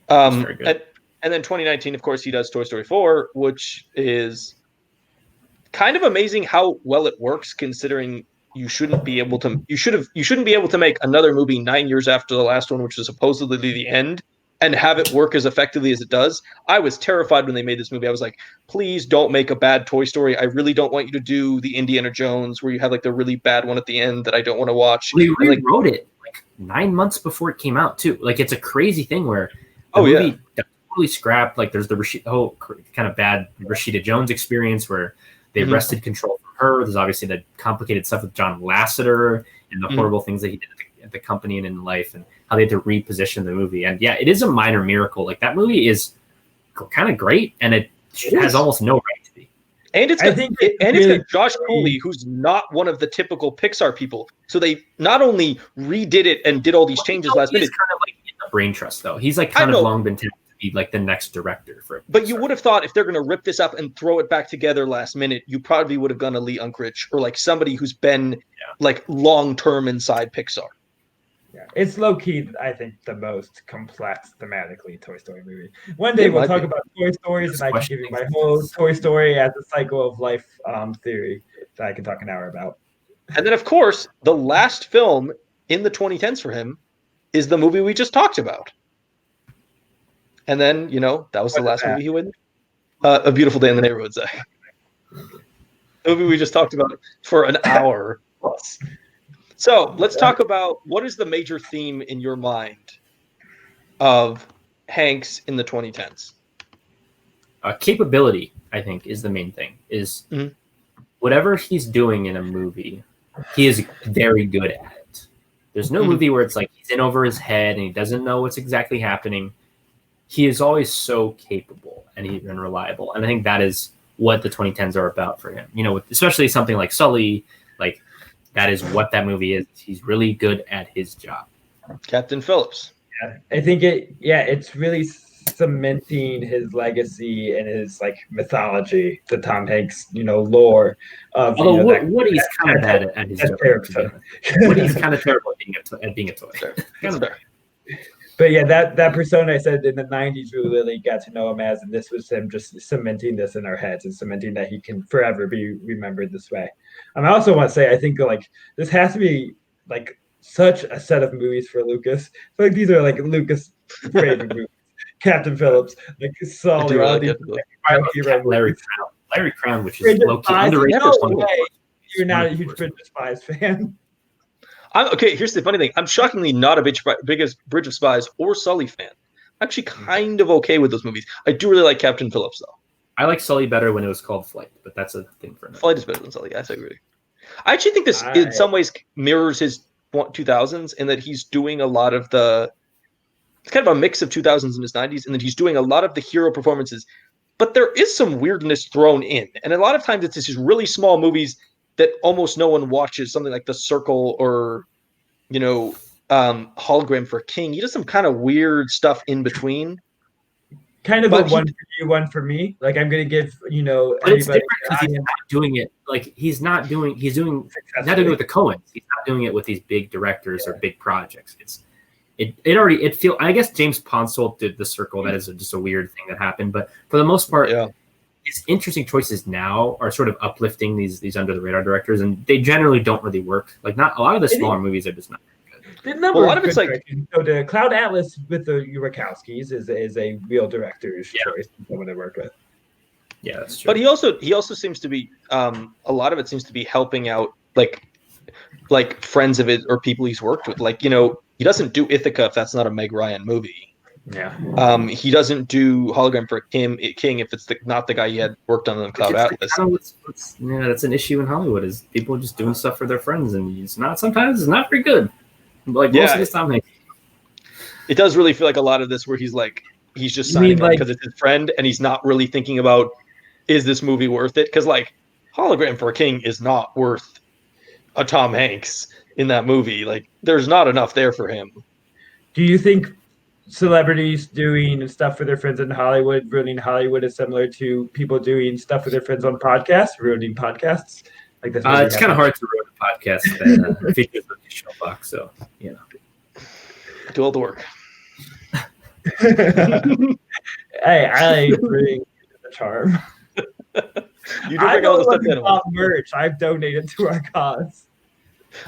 And then 2019, of course, he does Toy Story 4, which is kind of amazing how well it works, considering you shouldn't be able to make another movie 9 years after the last one, which was supposedly the end, and have it work as effectively as it does. I was terrified when they made this movie. I was like, please don't make a bad Toy Story. I really don't want you to do the Indiana Jones where you have like the really bad one at the end that I don't want to watch. They rewrote it like 9 months before it came out too. Like it's a crazy thing where the movie totally scrapped. Like there's the whole kind of bad Rashida Jones experience where they wrested control from her. There's obviously the complicated stuff with John Lasseter and the horrible things that he did at the company and in life, and how they had to reposition the movie. And yeah, it is a minor miracle. Like that movie is kind of great, and it has almost no right to be. And it's got Josh Cooley, who's not one of the typical Pixar people. So they not only redid it and did all these changes last minute. He's kind of like in the brain trust, though. He's like kind of long been tapped to be like the next director for it. But you would have thought if they're going to rip this up and throw it back together last minute, you probably would have gone to Lee Unkrich or like somebody who's been like long term inside Pixar. Yeah, it's low key, I think, the most complex thematically Toy Story movie. One day we'll talk about Toy Stories, and I can give you my whole Toy Story as a cycle of life theory that I can talk an hour about. And then, of course, the last film in the 2010s for him is the movie we just talked about. And then, that was the last movie he would. A Beautiful Day in the Neighborhood, Zach. The movie we just talked about for an hour plus. So let's talk about what is the major theme in your mind of Hanks in the 2010s? Capability, I think, is the main thing. Is whatever he's doing in a movie, he is very good at it. There's no movie where it's like he's in over his head and he doesn't know what's exactly happening. He is always so capable and reliable. And I think that is what the 2010s are about for him. Especially something like Sully, like that is what that movie is. He's really good at his job. Captain Phillips. Yeah, I think it's really cementing his legacy and his like mythology, the Tom Hanks, lore of. Although Woody's kind of bad at his job. Woody's kind of terrible at being a toy. That's fair. But yeah, that persona I said in the 90s, we really got to know him as, and this was him just cementing this in our heads and cementing that he can forever be remembered this way. I also want to say, I think like this has to be like such a set of movies for Lucas. I feel like these are like Lucas' favorite movies. Captain Phillips, like Sully, Larry Crown, which is low-key underrated. You're not a huge Bridge of Spies fan. Okay, here's the funny thing. I'm shockingly not a biggest Bridge of Spies or Sully fan. I'm actually kind of okay with those movies. I do really like Captain Phillips, though. I like Sully better when it was called Flight, but that's a thing for another. Flight is better than Sully. Yes, I agree. I actually think this, in some ways, mirrors his 2000s in that he's doing a lot of it's kind of a mix of 2000s and his 90s, and that he's doing a lot of the hero performances. But there is some weirdness thrown in. And a lot of times it's these really small movies that almost no one watches, something like The Circle or, Hologram for King. He does some kind of weird stuff in between. Kind of a one for you, one for me. Like I'm gonna give, but it's different because he's not doing it. Like he's not doing it with the Coens. He's not doing it with these big directors or big projects. I guess James Ponsoldt did The Circle. That is just a weird thing that happened. But for the most part, his interesting choices now are sort of uplifting these under the radar directors, and they generally don't really work. Like not a lot of the smaller movies are just not good. A lot of it's like so the Cloud Atlas with the Wachowskis is a real director's choice, someone to work with. Yeah, that's true. But he also seems to be a lot of it seems to be helping out like friends of it or people he's worked with. Like, he doesn't do Ithaca if that's not a Meg Ryan movie. Yeah. He doesn't do Hologram for King if it's not the guy he had worked on the Cloud Atlas. That's an issue in Hollywood is people just doing stuff for their friends, and sometimes it's not very good. Like most of the time, it does really feel like a lot of this where he's just signing up because it's his friend, and he's not really thinking about, is this movie worth it? Because Hologram for a King is not worth a Tom Hanks in that movie. Like there's not enough there for him. Do you think celebrities doing stuff for their friends in Hollywood, ruining Hollywood, is similar to people doing stuff for their friends on podcasts, ruining podcasts? Like this. It's kind of hard to ruin a podcast that features the showbox. So do all the work. I bring the charm. You do bring all the stuff in. Merch I've donated to our cause.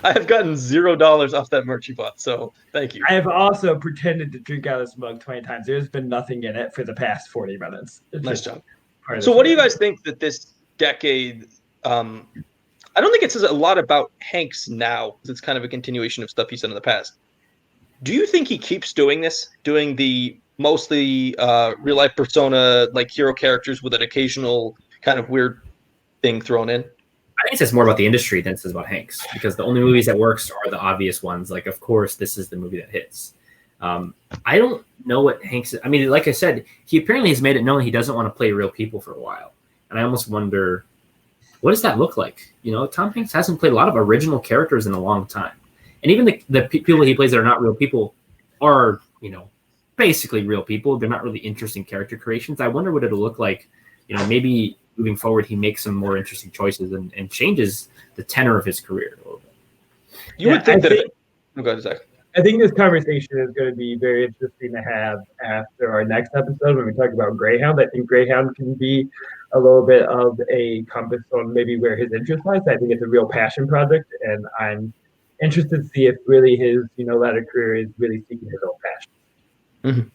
I have gotten $0 off that merch you bought, so thank you. I have also pretended to drink out of this mug 20 times. There's been nothing in it for the past 40 minutes. Nice job. So what do you guys think that this decade, I don't think it says a lot about Hanks now, because it's kind of a continuation of stuff he's done in the past. Do you think he keeps doing this, doing the mostly real-life persona, like hero characters with an occasional kind of weird thing thrown in? I think it says more about the industry than it says about Hanks, because the only movies that works are the obvious ones. Like, of course, this is the movie that hits. I don't know what Hanks. I mean, like I said, he apparently has made it known he doesn't want to play real people for a while, and I almost wonder, what does that look like? Tom Hanks hasn't played a lot of original characters in a long time, and even the people he plays that are not real people are, basically real people. They're not really interesting character creations. I wonder what it'll look like. Maybe moving forward, he makes some more interesting choices and changes the tenor of his career a little bit. You would think that. Go ahead, Zach. I think this conversation is going to be very interesting to have after our next episode when we talk about Greyhound. I think Greyhound can be a little bit of a compass on maybe where his interest lies. I think it's a real passion project, and I'm interested to see if really his latter career is really seeking his own passion. Mm-hmm.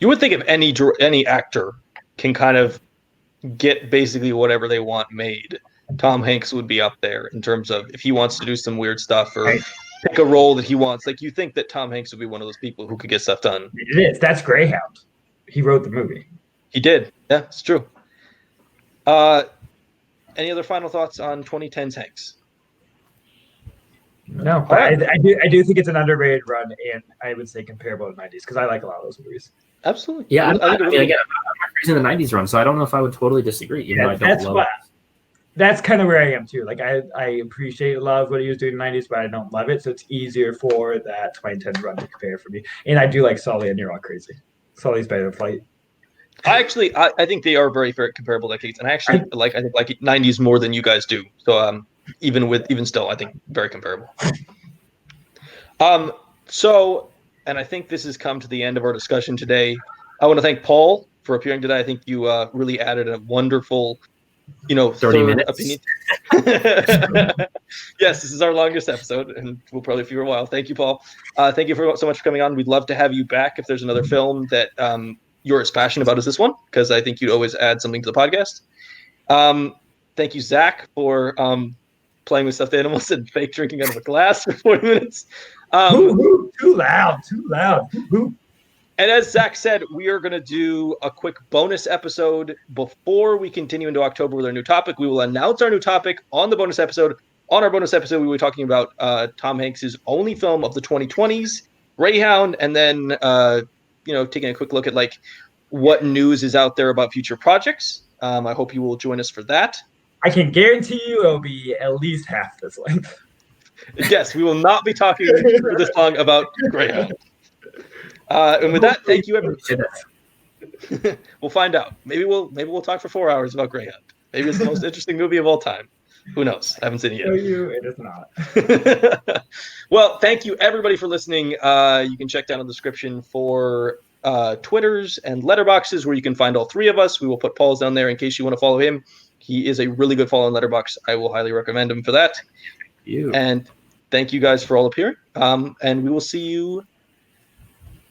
You would think if any actor can kind of get basically whatever they want made, Tom Hanks would be up there in terms of if he wants to do some weird stuff or pick a role that he wants. Like, you think that Tom Hanks would be one of those people who could get stuff done. It is. That's Greyhound. He wrote the movie. He did. Yeah, it's true. Any other final thoughts on 2010's Hanks? No, but I do think it's an underrated run, and I would say comparable to the 90s because I like a lot of those movies. Absolutely. Yeah, I'm not crazy in the 90s run, so I don't know if I would totally disagree. That's kind of where I am too. Like I appreciate a lot of what he was doing in the 90s, but I don't love it, so it's easier for that 2010 run to compare for me. And I do like Sully, and you're all crazy. Sully's better than Flight. I think they are very, very comparable decades, and I think 90s more than you guys do. So even still, I think very comparable. So, and I think this has come to the end of our discussion today. I want to thank Paul for appearing today. I think you really added a wonderful, 30 minutes. Opinion. Yes, this is our longest episode, and we'll probably be for a while. Thank you, Paul. Thank you so much for coming on. We'd love to have you back if there's another film that you're as passionate about as this one, because I think you'd always add something to the podcast. Thank you, Zach, for playing with stuffed animals and fake drinking out of a glass for 40 minutes. Too loud. And as Zach said, we are going to do a quick bonus episode before we continue into October with our new topic. We will announce our new topic on the bonus episode. On our bonus episode, we were talking about Tom Hanks's only film of the 2020s, Greyhound, and then taking a quick look at like what news is out there about future projects. I hope you will join us for that. I can guarantee you it'll be at least half this length. Yes, we will not be talking for this long about Greyhound. And with that, thank you, everybody. We'll find out. Maybe we'll talk for 4 hours about Greyhound. Maybe it's the most interesting movie of all time. Who knows? I haven't seen it yet. It is not. Well, thank you everybody for listening. You can check down in the description for Twitters and Letterboxes where you can find all three of us. We will put Paul's down there in case you want to follow him. He is a really good follow on Letterboxd. I will highly recommend him for that. And thank you guys for all appearing. And we will see you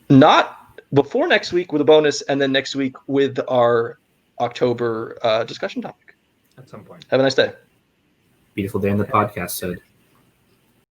not before next week with a bonus, and then next week with our October discussion topic. At some point. Have a nice day. Beautiful day in the podcast, Sid.